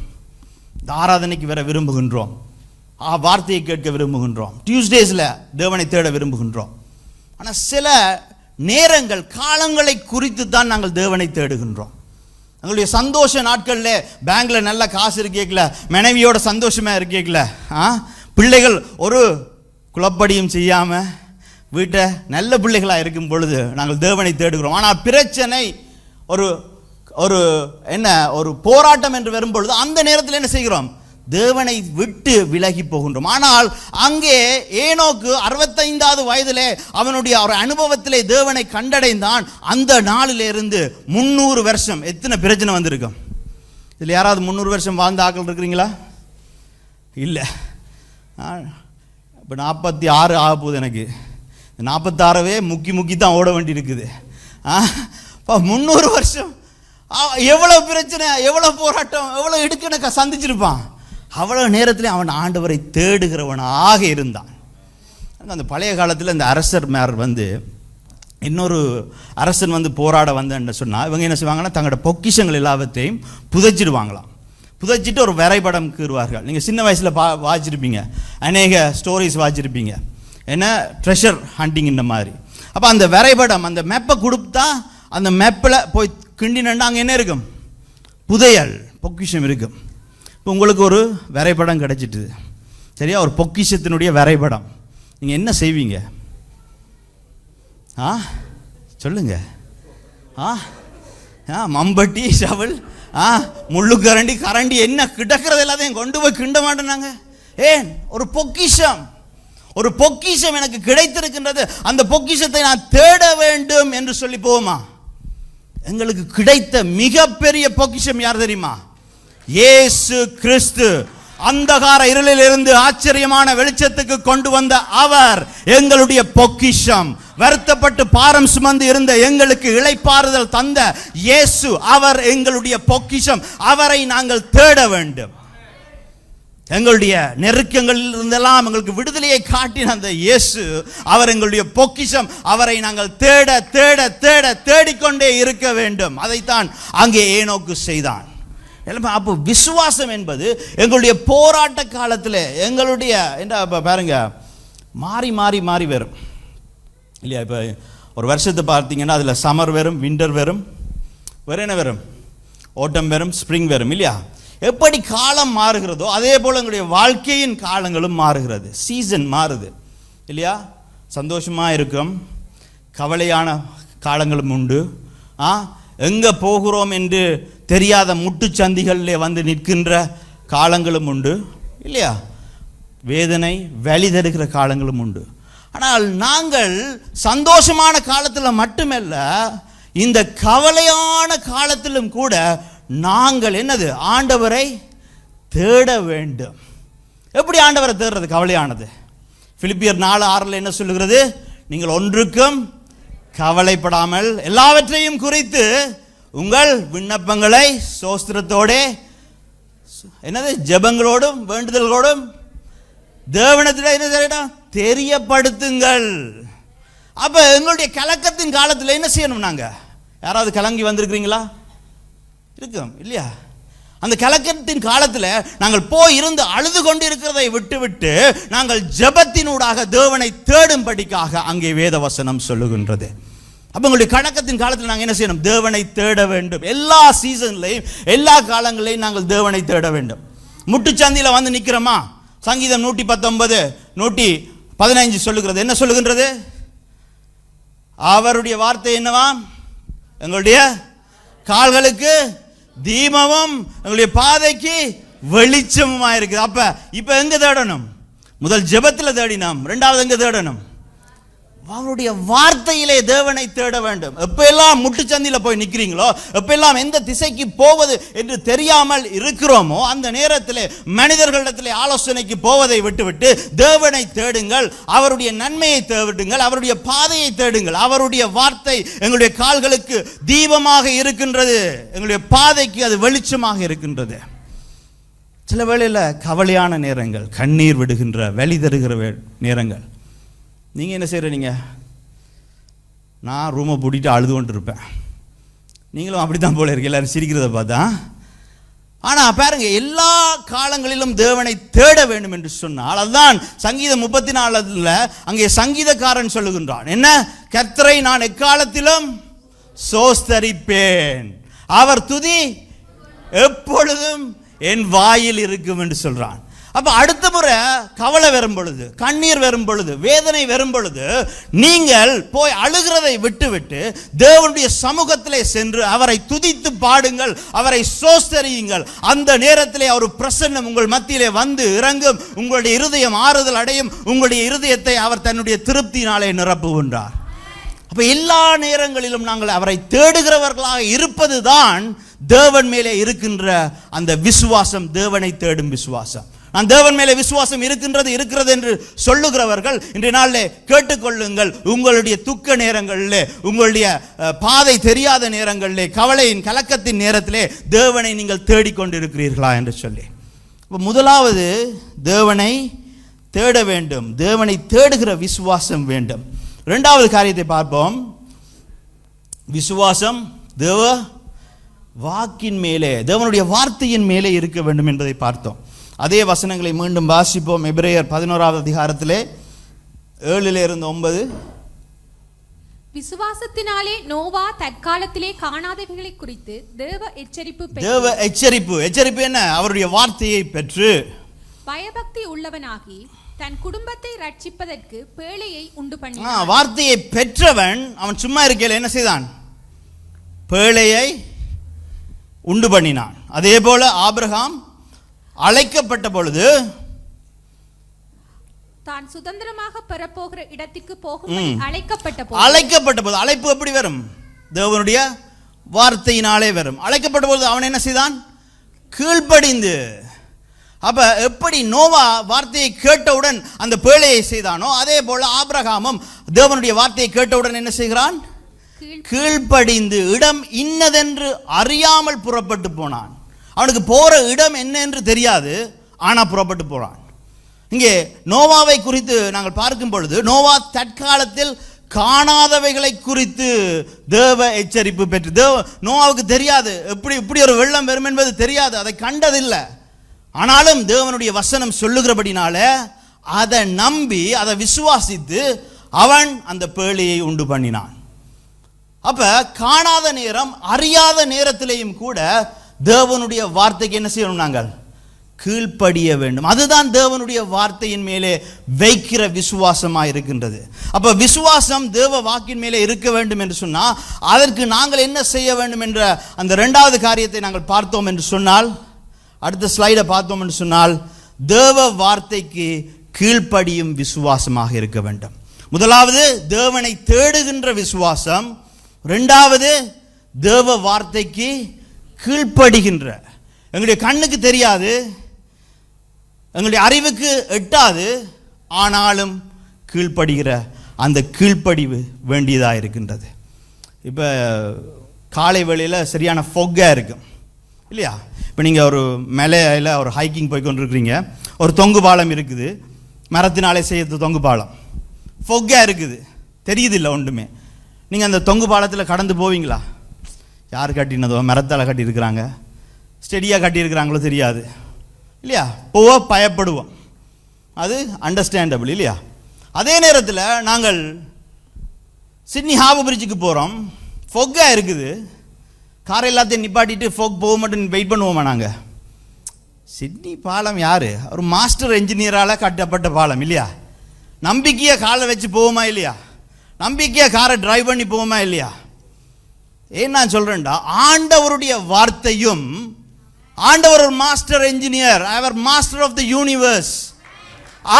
இந்த ஆராதனைக்கு வர விரும்புகின்றோம், வார்த்தையை கேட்க விரும்புகின்றோம், டியூஸ்டேஸ்ல தேவனை தேட விரும்புகின்றோம். ஆனால் சில நேரங்கள் காலங்களை குறித்து தான் நாங்கள் தேவனை தேடுகின்றோம். எங்களுடைய சந்தோஷ நாட்களில் பேங்க்ல நல்ல காசு இருக்கேக்கல, மனைவியோட சந்தோஷமா இருக்கேக்கல, பிள்ளைகள் ஒரு குழப்படியும் செய்யாம வீட்டை நல்ல பிள்ளைகளாக இருக்கும் பொழுது நாங்கள் தேவனை தேடுகிறோம். ஆனால் பிரச்சனை ஒரு ஒரு என்ன ஒரு போராட்டம் என்று வரும்பொழுது அந்த நேரத்தில் என்ன செய்கிறோம்? தேவனை விட்டு விலகி போகின்றோம். ஆனால் அங்கே ஏனோக்கு 65வது வயதிலே அவனுடைய ஒரு அனுபவத்திலே தேவனை கண்டடைந்தான். அந்த நாளிலிருந்து 300 வருஷம் எத்தனை பிரச்சனை வந்திருக்கும்? இதில் யாராவது 300 வருஷம் வாழ்ந்த ஆக்கள் இருக்கிறீங்களா? இல்லை. இப்போ 46 ஆக போகுது. எனக்கு 46வே முக்கி தான் ஓட வேண்டி இருக்குது. 300 வருஷம் எவ்வளோ பிரச்சனை, எவ்வளோ போராட்டம், எவ்வளோ இடுக்கணக்க சந்திச்சிருப்பான். அவ்வளோ நேரத்தில் அவன் ஆண்டவரை தேடுகிறவனாக இருந்தான். அந்த பழைய காலத்தில் இந்த அரசர் மேர் இன்னொரு அரசன் போராட வந்தேன்னு சொன்னால் இவங்க என்ன செய்வாங்கன்னா தங்களோட பொக்கிஷங்கள் எல்லாவற்றையும் புதைச்சிடுவாங்களாம். புதைச்சிட்டு ஒரு வரைபடம் கீறுவார்கள். நீங்கள் சின்ன வயசில் வாசிச்சிருப்பீங்க, அநேக ஸ்டோரிஸ் வாசிச்சிருப்பீங்க, என்ன ட்ரெஷர் ஹண்டிங் இந்த மாதிரி. அப்போ அந்த வரைபடம், அந்த மேப்பை கொடுத்தா அந்த மேப்பில் போய் கிண்டினா அங்கே என்ன இருக்கும்? புதையல், பொக்கிஷம் இருக்கும். இப்போ உங்களுக்கு ஒரு வரைபடம் கிடைச்சிட்டுது, சரியா? ஒரு பொக்கிஷத்தினுடைய வரைபடம். நீங்கள் என்ன செய்வீங்க? சொல்லுங்க. மம்பட்டி ஷவல் முள்ளு கரண்டி என்ன கிடக்கிறது எல்லாத்தையும் கொண்டு போய் கிண்ட மாட்டேனாங்க. ஏன்? ஒரு பொக்கிஷம் எனக்கு கிடைத்திருக்கின்றது, அந்த பொக்கிஷத்தை நான் தேட வேண்டும் என்று சொல்லி போவோமா? எங்களுக்கு கிடைத்த மிகப்பெரிய பொக்கிஷம் யார் தெரியுமா? இயேசு கிறிஸ்து. அந்தகார இருளில் இருந்து ஆச்சரியமான வெளிச்சத்துக்கு கொண்டு வந்த அவர் எங்களுடைய பொக்கிஷம். வருத்தப்பட்டு பாரம் சுமந்து இருந்த எங்களுக்கு இளைப்பாறுதல் தந்த இயேசு, அவர் எங்களுடைய பொக்கிஷம். அவரை நாங்கள் தேட வேண்டும். எங்களுடைய நெருக்கங்களில் இருந்தெல்லாம் எங்களுக்கு விடுதலையை காட்டின அந்த இயேசு, அவர் எங்களுடைய பொக்கிஷம். அவரை நாங்கள் தேட தேட தேட தேடிக்கொண்டே இருக்க வேண்டும். அதைத்தான் அங்கே ஏனோக்கு செய்தான். அப்போ விசுவாசம் என்பது எங்களுடைய போராட்ட காலத்தில் எங்களுடைய என்ன பாருங்க, மாறி மாறி மாறி வரும் இல்லையா? இப்போ ஒரு வருஷத்தை பார்த்தீங்கன்னா அதில் சம்மர் வரும், விண்டர் வரும், வேறு என்ன வரும், ஓட்டம் வரும், ஸ்ப்ரிங் வரும் இல்லையா? எப்படி காலம் மாறுகிறதோ அதே போல் எங்களுடைய வாழ்க்கையின் காலங்களும் மாறுகிறது. சீசன் மாறுது இல்லையா? சந்தோஷமாக இருக்கும், கவலையான காலங்களும் உண்டு. எங்கே போகிறோம் என்று தெரியாத முட்டுச்சந்திகளிலே வந்து நிற்கின்ற காலங்களும் உண்டு இல்லையா? வேதனை வலி தருகிற காலங்களும் உண்டு. ஆனால் நாங்கள் சந்தோஷமான காலத்தில் மட்டுமல்ல, இந்த கவலையான காலத்திலும் கூட நாங்கள் என்னது, ஆண்டவரை தேட வேண்டும். எப்படி ஆண்டவரை தேடுறது? கவலையானது. பிலிப்பியர் 4:6 என்ன சொல்லுகிறது? நீங்கள் ஒன்றுக்கும் கவலைப்படாமல் எல்லாவற்றையும் குறித்து உங்கள் விண்ணப்பங்களை ஸ்தோத்திரத்தோட என்னது, ஜெபங்களோடும் வேண்டுதல்களோடும் தேவனிடத்தில் என்ன செய்யணும்? தெரியப்படுத்துங்கள். அப்ப எங்களுடைய கலக்கத்தின் காலத்தில் என்ன செய்யணும்? நாங்க யாராவது கலங்கி வந்திருக்கிறீங்களா? இருக்கும் இல்லையா? அந்த கலக்கத்தின் காலத்தில் நாங்கள் போய் இருந்து அழுது கொண்டு இருக்கிறதை விட்டுவிட்டு நாங்கள் ஜெபத்தினூடாக தேவனை தேடும்படிக்காக அங்கே வேத வசனம் சொல்லுகின்றது. அப்போ உங்களுடைய கலக்கத்தின் காலத்தில் நாங்கள் என்ன செய்யணும்? தேவனை தேட வேண்டும். எல்லா சீசன்லையும் எல்லா காலங்களையும் நாங்கள் தேவனை தேட வேண்டும். முட்டுச்சந்தியில் வந்து நிற்கிறோமா? சங்கீதம் 119 115 சொல்லுகிறது. என்ன சொல்லுகின்றது? அவருடைய வார்த்தை என்னவாம்? எங்களுடைய கால்களுக்கு தீபமும் எங்களுடைய பாதைக்கு வெளிச்சமுமா இருக்குது. அப்ப இப்ப எங்க தேடணும்? முதல் ஜெபத்தில் தேடினோம், இரண்டாவது எங்க தேடணும்? அவருடைய வார்த்தையிலே தேவனை தேட வேண்டும். எப்பெல்லாம் முட்டுச்சந்தியில் போய் நிற்கிறீங்களோ, எப்பெல்லாம் எந்த திசைக்கு போவது என்று தெரியாமல் இருக்கிறோமோ, அந்த நேரத்தில் மனிதர்களிடத்தில் ஆலோசனைக்கு போவதை விட்டுவிட்டு தேவனை தேடுங்கள், அவருடைய நன்மையை தேடுங்கள், அவருடைய பாதையை தேடுங்கள். அவருடைய வார்த்தை எங்களுடைய கால்களுக்கு தீபமாக இருக்கின்றது, எங்களுடைய பாதைக்கு அது வெளிச்சமாக இருக்கின்றது. சில வேளையில் கவலையான நேரங்கள், கண்ணீர் விடுகின்ற வலி தருகிற நேரங்கள், நீங்கள் என்ன செய்கிறீங்க? நான் ரூமை பூட்டிட்டு அழுது கொண்டு இருப்பேன். நீங்களும் அப்படி தான் போல இருக்கு, எல்லாரும் சிரிக்கிறத பார்த்தா. ஆனால் பாருங்க, எல்லா காலங்களிலும் தேவனை தேட வேண்டும் என்று சொன்னால், அதுதான் சங்கீதம் 34 அங்கே சங்கீதக்காரன் சொல்லுகின்றான். என்ன? கர்த்தரை நான் எக்காலத்திலும் சோஸ்தரிப்பேன், அவர் துதி எப்பொழுதும் என் வாயில் இருக்கும் என்று சொல்றான். அப்ப அடுத்த முறை கவலை வரும் பொழுது, கண்ணீர் வரும் பொழுது, வேதனை வரும் பொழுது நீங்கள் போய் அழுகிறதை விட்டுவிட்டு தேவனுடைய சமூகத்திலே சென்று அவரை துதித்து பாடுங்கள், அவரை சோஸ்தரியுங்கள். அந்த நேரத்திலே அவர் பிரசன்னம் உங்கள் மத்தியிலே வந்து இறங்கும், உங்களுடைய இருதயம் ஆறுதல் அடையும், உங்களுடைய இருதயத்தை அவர் தன்னுடைய திருப்தியினாலே நிரப்புகின்றார். அப்ப எல்லா நேரங்களிலும் நாங்கள் அவரை தேடுகிறவர்களாக இருப்பதுதான் தேவன் மேலே இருக்கின்ற அந்த விசுவாசம், தேவனை தேடும் விசுவாசம். நான் தேவன் மேலே விசுவாசம் இருக்கிறது என்று சொல்லுகிறவர்கள் இன்றைய நாளிலே கேட்டுக்கொள்ளுங்கள். உங்களுடைய துக்க நேரங்களிலே, உங்களுடைய பாதை தெரியாத நேரங்களிலே, கவலையின் கலக்கத்தின் நேரத்திலே தேவனை நீங்கள் தேடிக்கொண்டிருக்கிறீர்களா என்று சொல்லி. முதலாவது தேவனை தேட வேண்டும், தேவனை தேடுகிற விசுவாசம் வேண்டும். இரண்டாவது காரியத்தை பார்ப்போம். விசுவாசம் தேவ வாக்கின் மேலே, தேவனுடைய வார்த்தையின் மேலே இருக்க வேண்டும் என்பதை பார்த்தோம். அதே வசனங்களை மீண்டும் வாசிப்போம். எபிரேயர் 11வது அதிகாரத்திலே 7-9. விசுவாசத்தினாலே நோவா தற்காலத்திலே காணாதவைகளை குறித்து தேவ எச்சரிப்பு என்ன? அவருடைய வார்த்தையை பெற்று பயபக்தி உள்ளவனாகி தன் குடும்பத்தை ரட்சிப்பதற்கு பேழையை உண்டு பண்ணினான். வார்த்தையை பெற்றவன் அவன் சும்மா இருக்கையில என்ன செய்தான்? பேழையை உண்டு பண்ணினான். அதே போல ஆபிரகாம் அழைக்கப்பட்ட பொழுது தான் சுதந்திரமாக பெறப்போகிற இடத்துக்கு போகும்படி அழைக்கப்பட்ட போது அழைப்பு எப்படி வரும்? தேவனுடைய வார்த்தையினாலே வரும். அழைக்கப்பட்ட போது அவன் என்ன செய்தான்? கீழ்ப்படிந்து. அப்ப எப்படி நோவா வார்த்தையை கேட்டவுடன் அந்த பேழையை செய்தானோ அதே போல ஆபிரகாமும் தேவனுடைய வார்த்தையை கேட்டவுடன் என்ன செய்கிறான்? கீழ்ப்படிந்து இடம் இன்னதென்று அறியாமல் புறப்பட்டு போனான். அவனுக்கு போற இடம் என்ன என்று தெரியாது, ஆனா புறப்பட்டு போறான். இங்கே நோவாவை குறித்து நாங்கள் பார்க்கும் பொழுது நோவா தற்காலத்தில் காணாதவைகளை குறித்து தேவ எச்சரிப்பு பெற்று நோவாவுக்கு தெரியாது, இப்படி ஒரு வெள்ளம் வரும் என்பது தெரியாது, அதை கண்டதில்லை. ஆனாலும் தேவனுடைய வசனம் சொல்லுகிறபடினால அதை நம்பி அதை விசுவாசித்து அவன் அந்த பேழையை உண்டு பண்ணினான். அப்ப காணாத நேரம் அறியாத நேரத்திலேயும் கூட தேவனுடைய வார்த்தைக்கு என்ன செய்யணும்? நாங்கள் கீழ்ப்படிய வேண்டும். அதுதான் தேவனுடைய வார்த்தையின் மேலே வைக்கிற விசுவாசமாக இருக்கின்றது. அப்ப விசுவாசம் தேவ வாக்கின் மேலே இருக்க வேண்டும் என்று சொன்னால் அதற்கு நாங்கள் என்ன செய்ய வேண்டும் என்ற அந்த இரண்டாவது காரியத்தை நாங்கள் பார்த்தோம் என்று சொன்னால், அடுத்த ஸ்லைடை பார்த்தோம் என்று சொன்னால், தேவ வார்த்தைக்கு கீழ்ப்படியும் விசுவாசமாக இருக்க வேண்டும். முதலாவது தேவனை தேடுகின்ற விசுவாசம், இரண்டாவது தேவ வார்த்தைக்கு கீழ்ப்படுகின்ற. எங்களுடைய கண்ணுக்கு தெரியாது, எங்களுடைய அறிவுக்கு எட்டாது, ஆனாலும் கீழ்ப்படுகிற அந்த கீழ்ப்படிவு வேண்டியதாக இருக்கின்றது. இப்போ காலை வேளையில் சரியான ஃபொக்காக இருக்கும் இல்லையா? இப்போ நீங்கள் ஒரு மலையில் ஒரு ஹைக்கிங் போய் கொண்டிருக்கிறீங்க, ஒரு தொங்கு பாலம் இருக்குது, மரத்தினாலே செய்யறது தொங்கு பாலம், ஃபொக்காக இருக்குது, தெரியுதில்லை ஒன்றுமே. நீங்கள் அந்த தொங்கு பாலத்தில் கடந்து போவீங்களா? யார் கட்டினதோ மரத்தால் கட்டியிருக்கிறாங்க, ஸ்டெடியாக கட்டியிருக்கிறாங்களோ தெரியாது இல்லையா? போக பயப்படுவோம், அது அண்டர்ஸ்டாண்டபிள் இல்லையா? அதே நேரத்தில் நாங்கள் சிட்னி ஹார்பர் பிரிட்ஜுக்கு போகிறோம், ஃபொக்காக இருக்குது, காரை எல்லாத்தையும் நிப்பாட்டிட்டு ஃபோக் போக மட்டும் வெயிட் பண்ணுவோமா? நாங்கள் சிட்னி பாலம் யார்? ஒரு மாஸ்டர் என்ஜினியரால் கட்டப்பட்ட பாலம் இல்லையா? நம்பிக்கையாக காலை வச்சு போவோமா இல்லையா? நம்பிக்கையாக காரை டிரைவ் பண்ணி போவோமா இல்லையா? ஏன் நான் சொல்கிறேன்டா, ஆண்டவருடைய வார்த்தையும், ஆண்டவர் ஒரு மாஸ்டர் என்ஜினியர், அவர் மாஸ்டர் ஆஃப் த யூனிவர்ஸ்,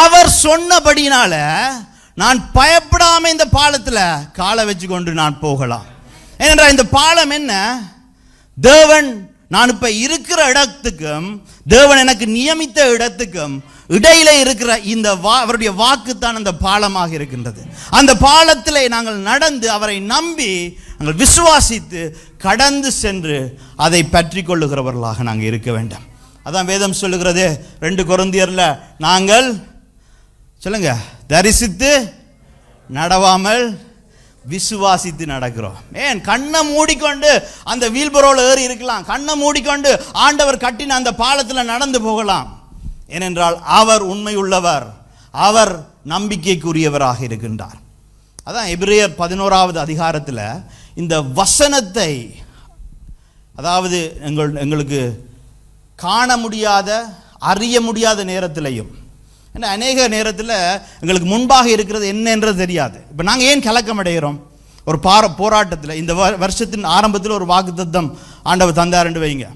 அவர் சொன்னபடினால நான் பயப்படாம இந்த பாலத்தில் காலை வச்சு கொண்டு நான் போகலாம். ஏனென்றால் இந்த பாலம் என்ன? தேவன் நான் இப்ப இருக்கிற இடத்துக்கும் தேவன் எனக்கு நியமித்த இடத்துக்கும் இடையில இருக்கிற இந்த அவருடைய வாக்கு தான் அந்த பாலமாக இருக்கின்றது. அந்த பாலத்திலே நாங்கள் நடந்து அவரை நம்பி நாங்கள் விசுவாசித்து கடந்து சென்று அதை பற்றி கொள்ளுகிறவர்களாக நாங்கள் இருக்க வேண்டும். அதான் வேதம் சொல்லுகிறது 2 கொரிந்தியர்ல, நாங்கள் சொல்லுங்க, தரிசித்து நடவாமல் விசுவாசித்து நடக்கிறோம். ஏன்? கண்ணை மூடிக்கொண்டு அந்த வீல்பரோல ஏறி இருக்கலாம், கண்ணை மூடிக்கொண்டு ஆண்டவர் கட்டின அந்த பாலத்தில் நடந்து போகலாம். ஏனென்றால் அவர் உண்மையுள்ளவர், அவர் நம்பிக்கைக்குரியவராக இருக்கின்றார். அதான் எபிரேயர் 11வது அதிகாரத்தில் இந்த வசனத்தை, அதாவது எங்களுக்கு காண முடியாத அறிய முடியாத நேரத்திலையும், ஏன்னா அநேக நேரத்தில் எங்களுக்கு முன்பாக இருக்கிறது என்னன்றது தெரியாது. இப்போ நாங்கள் ஏன் கலக்கம் அடைகிறோம்? ஒரு போராட்டத்தில் இந்த வருஷத்தின் ஆரம்பத்தில் ஒரு வாக்குத்தத்தம் ஆண்டவர் தந்தார் என்று வைங்க.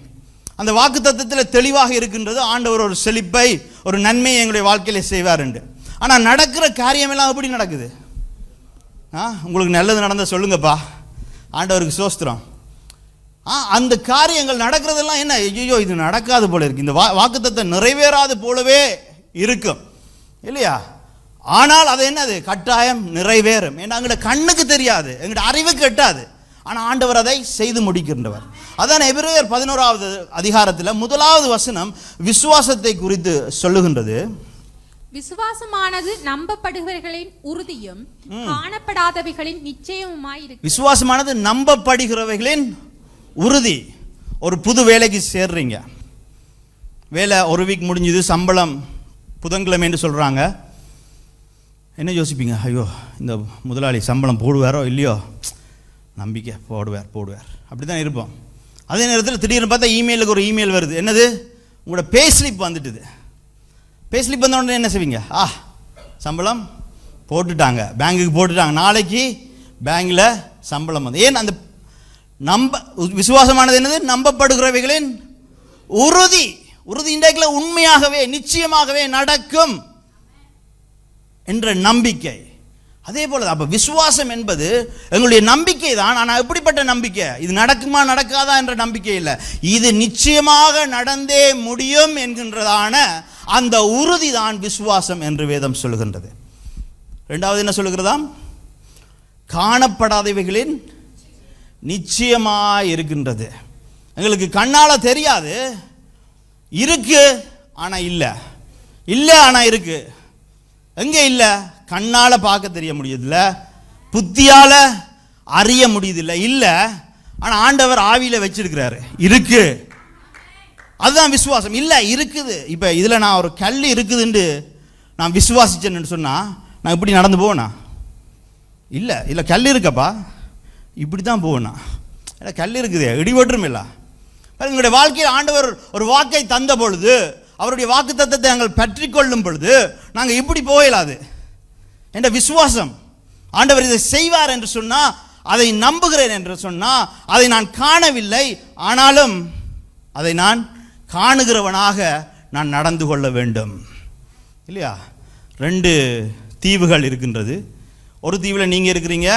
அந்த வாக்குத்தத்தத்தில் தெளிவாக இருக்கின்றது, ஆண்டவர் ஒரு செழிப்பை, ஒரு நன்மையை எங்களுடைய வாழ்க்கையில் செய்வார் என்று. ஆனால் நடக்கிற காரியமெல்லாம் எப்படி நடக்குது? உங்களுக்கு நல்லது நடந்த சொல்லுங்கப்பா, ஆண்டவருக்கு சோஸ்திரம். அந்த காரியங்கள் நடக்கிறதெல்லாம் என்ன, ஐயோ இது நடக்காது போல இருக்கு, இந்த வாக்குத்தத்தம் நிறைவேறாது போலவே இருக்கும் இல்லையா? ஆனால் அது என்னது? கட்டாயம் நிறைவேறும். ஏன்னா எங்களோட கண்ணுக்கு தெரியாது, எங்களோட அறிவுக்கு எட்டாது, ஆனால் ஆண்டவர் அதை செய்து முடிக்கின்றவர். அதான் எபிரேயர் 11வது அதிகாரத்தில் 1வது வசனம் விசுவாசத்தை குறித்து சொல்லுகின்றது. விசுவாசமானது நம்பப்படுகிறவர்களின் உறுதியும் காணப்படாதவைகளின் நிச்சயமுமாயிருக்கு. விசுவாசமானது நம்பப்படுகிறவைகளின் உறுதி. ஒரு புது வேலைக்கு சேர்றீங்க, வேலை ஒரு வீக் முடிஞ்சது, சம்பளம் புதன்கிழமை என்று சொல்கிறாங்க. என்ன யோசிப்பீங்க? ஐயோ இந்த முதலாளி சம்பளம் போடுவாரோ இல்லையோ, நம்பிக்கை போடுவார் அப்படி தான் இருப்போம். அதே நேரத்தில் திடீர்னு பார்த்தா இமெயிலுக்கு ஒரு இமெயில் வருது, என்னது? உங்களோட பே ஸ்லிப் வந்துட்டுது. பே ஸ்லிப் வந்த உடனே என்ன செய்வீங்க? சம்பளம் போட்டுட்டாங்க, பேங்குக்கு போட்டுட்டாங்க, நாளைக்கு பேங்கில் சம்பளம் வந்து. ஏன்? அந்த விசுவாசமானது என்னது? நம்பப்படுகிறவைகளின் உறுதி. உறுதி இன்றைக்குள்ள உண்மையாகவே நிச்சயமாகவே நடக்கும் என்ற நம்பிக்கை. அதே போல அப்ப விசுவாசம் என்பது எங்களுடைய நம்பிக்கை தான். ஆனால் எப்படிப்பட்ட நம்பிக்கை? இது நடக்குமா நடக்காதா என்ற நம்பிக்கை இல்லை. இது நிச்சயமாக நடந்தே முடியும் என்கின்றதான அந்த உறுதி தான் விசுவாசம் என்று வேதம் சொல்லுகின்றது. இரண்டாவது என்ன சொல்லுகிறதாம்? காணப்படாதவைகளின் நிச்சயமாய் இருக்கின்றது. எங்களுக்கு கண்ணால தெரியாது, இருக்கு ஆனா இல்லை, இல்லை ஆனா இருக்கு. எங்க இல்லை? கண்ணால பார்க்க தெரிய முடியுதுல்ல, புத்தியால அறிய முடியுதில்லை, இல்லை ஆனா ஆண்டவர் ஆவியில வச்சிருக்கிறாரு, இருக்கு. அதுதான் விசுவாசம். இல்லை இருக்குது. இப்போ இதில் நான் ஒரு கல் இருக்குதுன்னு நான் விசுவாசிச்சேன்னு சொன்னால் நான் இப்படி நடந்து போவேனா? இல்லை இல்லை கல் இருக்கப்பா, இப்படி தான் போவேனா? இல்லை கல் இருக்குது, இடிவற்றும் இல்லை. எங்களுடைய வாழ்க்கையில் ஆண்டவர் ஒரு வாக்கை தந்த பொழுது, அவருடைய வாக்கு தத்தத்தை நாங்கள் பற்றி கொள்ளும் பொழுது நாங்கள் இப்படி போகலாது. என்ற விசுவாசம், ஆண்டவர் இதை செய்வார் என்று சொன்னால், அதை நம்புகிறேன் என்று சொன்னால், அதை நான் காணவில்லை ஆனாலும் அதை நான் காணுகிறவனாக நான் நடந்து கொள்ள வேண்டும் இல்லையா? 2 தீவுகள் இருக்கின்றது. ஒரு தீவில் நீங்கள் இருக்கிறீங்க,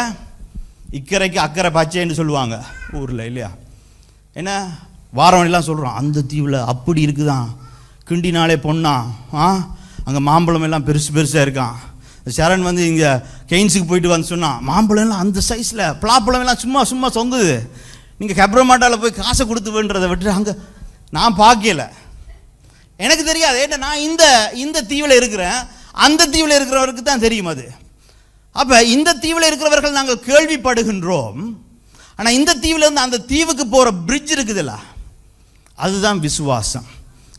இக்கரைக்கு அக்கறை பச்சை என்று சொல்லுவாங்க ஊரில் இல்லையா? என்ன வாரவனெல்லாம் சொல்கிறோம், அந்த தீவில் அப்படி இருக்குதான், கிண்டினாலே பொண்ணா, அங்கே மாம்பழம் எல்லாம் பெருசு பெருசாக இருக்கான். சரண் வந்து இங்கே கெயின்ஸுக்கு போயிட்டு வந்து சொன்னான், மாம்பழம் எல்லாம் அந்த சைஸில், பலாப்பழம் எல்லாம் சும்மா சும்மா சொங்குது, நீங்கள் கப்ரமாட்டாவில் போய் காசை கொடுத்து வேண்டதை விட்டு அங்கே நான் பார்க்கல, எனக்கு தெரியாது. ஏன்னா நான் இந்த தீவில் இருக்கிறேன், அந்த தீவில் இருக்கிறவருக்கு தான் தெரியும் அது. அப்போ இந்த தீவில் இருக்கிறவர்கள் நாங்கள் கேள்விப்படுகின்றோம், ஆனால் இந்த தீவில் இருந்து அந்த தீவுக்கு போகிற பிரிட்ஜ் இருக்குதுல்ல, அதுதான் விசுவாசம்.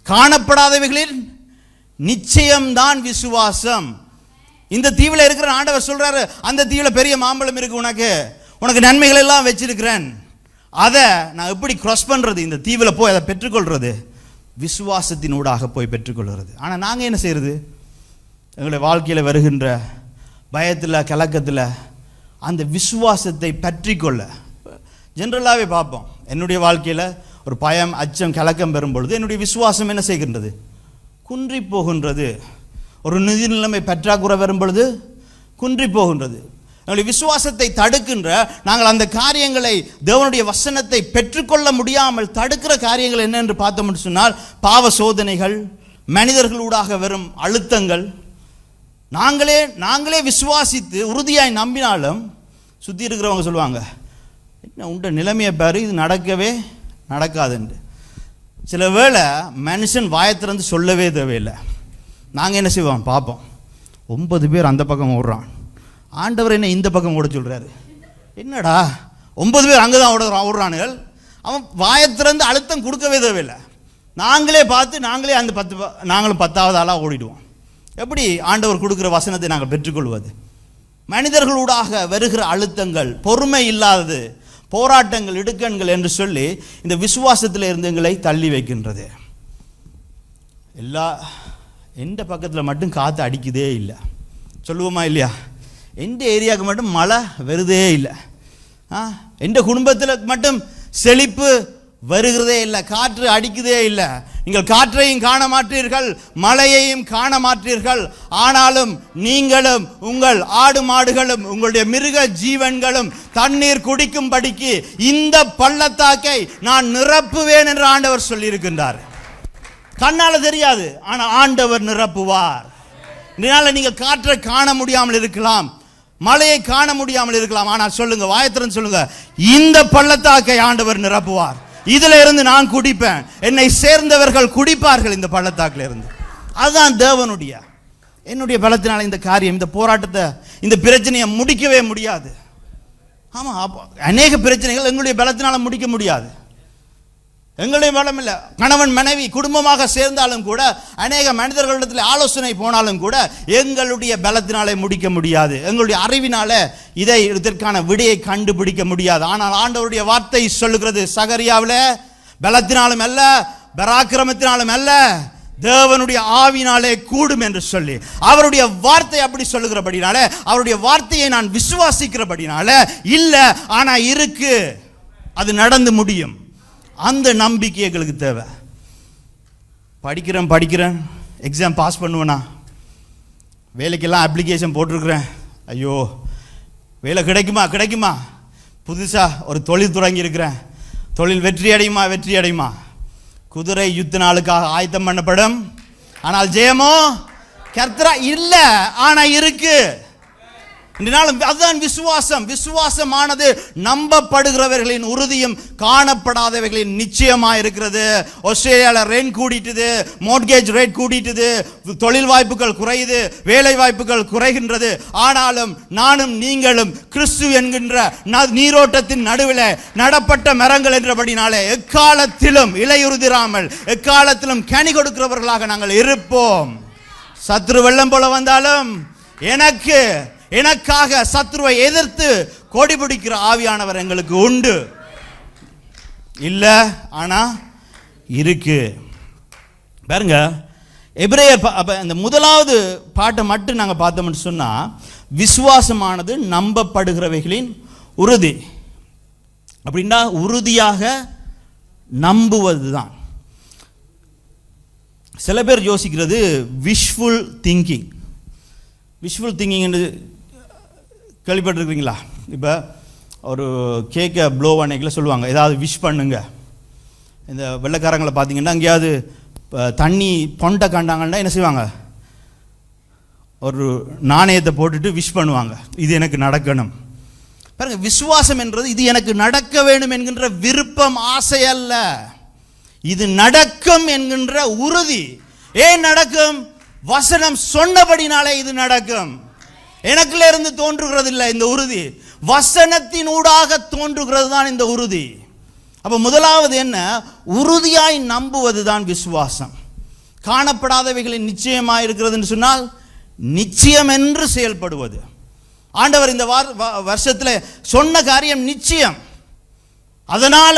காணப்படாதவைகளில் நிச்சயம்தான் விசுவாசம். இந்த தீவில் இருக்கிற ஆண்டவர் சொல்றாரு, அந்த தீவில் பெரிய மாம்பழம் இருக்கு, உனக்கு நன்மைகள் எல்லாம் வச்சிருக்கிறேன், அதை நான் எப்படி கிராஸ் பண்றது? இந்த தீவில் போய் அதை பெற்றுக்கொள்றது விசுவாசத்தினூடாக போய் பெற்றுக்கொள்கிறது. ஆனால் நாங்கள் என்ன செய்யறது? எங்களுடைய வாழ்க்கையில் வருகின்ற பயத்தில் கலக்கத்தில் அந்த விசுவாசத்தை பற்றி கொள்ள ஜென்ரலாகவே பார்ப்போம். என்னுடைய வாழ்க்கையில் ஒரு பயம் அச்சம் கலக்கம் பெறும் பொழுது என்னுடைய விசுவாசம் என்ன செய்கின்றது? குன்றி போகின்றது. ஒரு நிதி நிலைமை பற்றாக்குறை வரும் பொழுது குன்றி போகின்றது. எங்களுடைய விசுவாசத்தை தடுக்கின்ற, நாங்கள் அந்த காரியங்களை, தேவனுடைய வசனத்தை பெற்றுக்கொள்ள முடியாமல் தடுக்கிற காரியங்கள் என்ன என்று பார்த்தோம்னு சொன்னால், பாவ சோதனைகள், மனிதர்களூடாக வரும் அழுத்தங்கள். நாங்களே விசுவாசித்து உறுதியாய் நம்பினாலும் சுற்றி இருக்கிறவங்க சொல்லுவாங்க, என்ன உண்ட நிலைமையை பாரு, இது நடக்கவே நடக்காதுண்டு. சில வேளை மனுஷன் வாயத்திலிருந்து சொல்லவே தேவையில்லை. நாங்கள் என்ன செய்வோம்? பார்ப்போம், 9 பேர் அந்த பக்கம் ஓடுறான், ஆண்டவர் என்ன இந்த பக்கம் ஓட சொல்கிறாரு, என்னடா 9 பேர் அங்கே தான் ஓடுறானுகள், அவன் வாயத்திலிருந்து அழுத்தம் கொடுக்கவே தேவையில்லை. நாங்களே பார்த்து நாங்களே அந்த நாங்களும் 10வது ஆளாக ஓடிடுவோம். எப்படி ஆண்டவர் கொடுக்குற வசனத்தை நாங்கள் பெற்றுக்கொள்வது? மனிதர்களூடாக வருகிற அழுத்தங்கள், பொறுமை இல்லாதது, போராட்டங்கள், இடுக்கண்கள் என்று சொல்லி இந்த விசுவாசத்தில் இருந்து எங்களை தள்ளி வைக்கின்றது. எந்த பக்கத்தில் மட்டும் காற்று அடிக்குதே இல்லை சொல்லுவோமா இல்லையா? எந்த ஏரியாவுக்கு மட்டும் மழை வருதே இல்லை, எந்த குடும்பத்தில் மட்டும் செழிப்பு வருகிறதே இல்லை, காற்று அடிக்குதே இல்லை. நீங்கள் காற்றையும் காண மாட்டீர்கள், மழையையும் காண மாட்டீர்கள். ஆனாலும் நீங்களும் உங்கள் ஆடு மாடுகளும் உங்களுடைய மிருக ஜீவன்களும் தண்ணீர் குடிக்கும்படிக்கு இந்த பள்ளத்தாக்கை நான் நிரப்புவேன் என்று ஆண்டவர் சொல்லியிருக்கின்றார். கண்ணால தெரியாது, ஆனால் ஆண்டவர் நிரப்புவார். இதனால நீங்கள் காற்றை காண முடியாமல் இருக்கலாம், மழையை காண முடியாமல் இருக்கலாம், ஆனால் சொல்லுங்க, வாயத்திறன் சொல்லுங்க, இந்த பள்ளத்தாக்கை ஆண்டவர் நிரப்புவார். இதுல இருந்து நான் குடிப்பேன், என்னை சேர்ந்தவர்கள் குடிப்பார்கள் இந்த பள்ளத்தாக்கில் இருந்து. அதுதான் தேவனுடைய. என்னுடைய பலத்தினால இந்த காரியம், இந்த போராட்டத்தை, இந்த பிரச்சனையை முடிக்கவே முடியாது. ஆமா, அநேக பிரச்சனைகள் எங்களுடைய பலத்தினால முடிக்க முடியாது. எங்களுடைய பலம் இல்லை. கணவன் மனைவி குடும்பமாக சேர்ந்தாலும் கூட, அநேக மனிதர்களிடத்தில் ஆலோசனை போனாலும் கூட எங்களுடைய பலத்தினாலே முடிக்க முடியாது. எங்களுடைய அறிவினால இதற்கான விடையை கண்டுபிடிக்க முடியாது. ஆனால் ஆண்டவருடைய வார்த்தை சொல்லுகிறது, சகரியாவில், பலத்தினாலும் அல்ல, பராக்கிரமத்தினாலும் அல்ல, தேவனுடைய ஆவினாலே கூடும் என்று சொல்லி அவருடைய வார்த்தை அப்படி சொல்லுகிறபடினால, அவருடைய வார்த்தையை நான் விசுவாசிக்கிறபடினால, இல்ல ஆனா இருக்கு, அது நடந்து முடியும். அந்த நம்பிக்கை எங்களுக்கு தேவை. படிக்கிறேன் எக்ஸாம் பாஸ் பண்ணுவேனா, வேலைக்கெல்லாம் அப்ளிகேஷன் போட்டிருக்கிறேன், ஐயோ வேலை கிடைக்குமா, புதுசாக ஒரு தொழில் தொடங்கி இருக்கிறேன், தொழில் வெற்றி அடையுமா, குதிரை யுத்த நாளுக்காக ஆயத்தம் பண்ணப்படும், ஆனால் ஜெயமோ கர்த்தரா இல்லை, ஆனால் இருக்கு. அதுதான் விசுவாசம். விசுவாசமானது நம்பப்படுகிறவர்களின் உறுதியும் காணப்படாதவர்களின் நிச்சயமா இருக்கிறது. ஆஸ்திரேலியாவில் ரெண்ட் கூடிட்டுது, மோர்கேஜ் ரேட் கூடிட்டுது, தொழில் வாய்ப்புகள் குறையுது, வேலை வாய்ப்புகள் குறைகின்றது. ஆனாலும் நானும் நீங்களும் கிறிஸ்து என்கின்ற நீரோட்டத்தின் நடுவில் நடப்பட்ட மரங்கள் என்றபடினாலே எக்காலத்திலும் இலையுறுதிராமல் எக்காலத்திலும் கனி கொடுக்கிறவர்களாக நாங்கள் இருப்போம். சத்ரு வெள்ளம் போல வந்தாலும் எனக்காக சத்ருவை எதிர்த்து கொடி பிடிக்கிற ஆவியானவர் எங்களுக்கு உண்டு. இல்ல ஆனா இருக்கு. பாருங்க, எபிரேயர் அந்த முதலாவது பாட்டை மட்டும் நாங்க பார்த்தோம்னு சொன்னா, விசுவாசமானது நம்பப்படுகிறவைகளின் உறுதி. அப்படின்னா உறுதியாக நம்புவதுதான். சில பேர் யோசிக்கிறது விஷஃபுல் திங்கிங். விஷுவல் திங்கிங் என்று கேள்விப்பட்டிருக்கிறீங்களா? இப்போ ஒரு கேக்கை ப்ளோ அன்னைக்கில் சொல்லுவாங்க, ஏதாவது விஷ் பண்ணுங்க. இந்த வெள்ளைக்காரங்களை பார்த்தீங்கன்னா எங்கேயாவது தண்ணி பொண்டை கண்டாங்கன்னா என்ன செய்வாங்க, ஒரு நாணயத்தை போட்டுட்டு விஷ் பண்ணுவாங்க, இது எனக்கு நடக்கணும். பாருங்க, விசுவாசம் என்றது இது எனக்கு நடக்க வேண்டும் என்கின்ற விருப்பம், ஆசை அல்ல, இது நடக்கும் என்கின்ற உறுதி. ஏன் நடக்கும்? வசனம் சொன்னபடினாலே இது நடக்கும். எனக்குள்ள இருந்து தோன்றுகிறது இல்லை இந்த உறுதி, வசனத்தின் ஊடாக தோன்றுகிறது தான் இந்த உறுதி. அப்ப முதலாவது என்ன? உறுதியாய் நம்புவது தான் விசுவாசம். காணப்படாதவைகளின் நிச்சயமாய் இருக்கிறதுன்னு சொன்னால் நிச்சயம் என்று செயல்படுவது. ஆண்டவர் இந்த வருஷத்துல சொன்ன காரியம் நிச்சயம், அதனால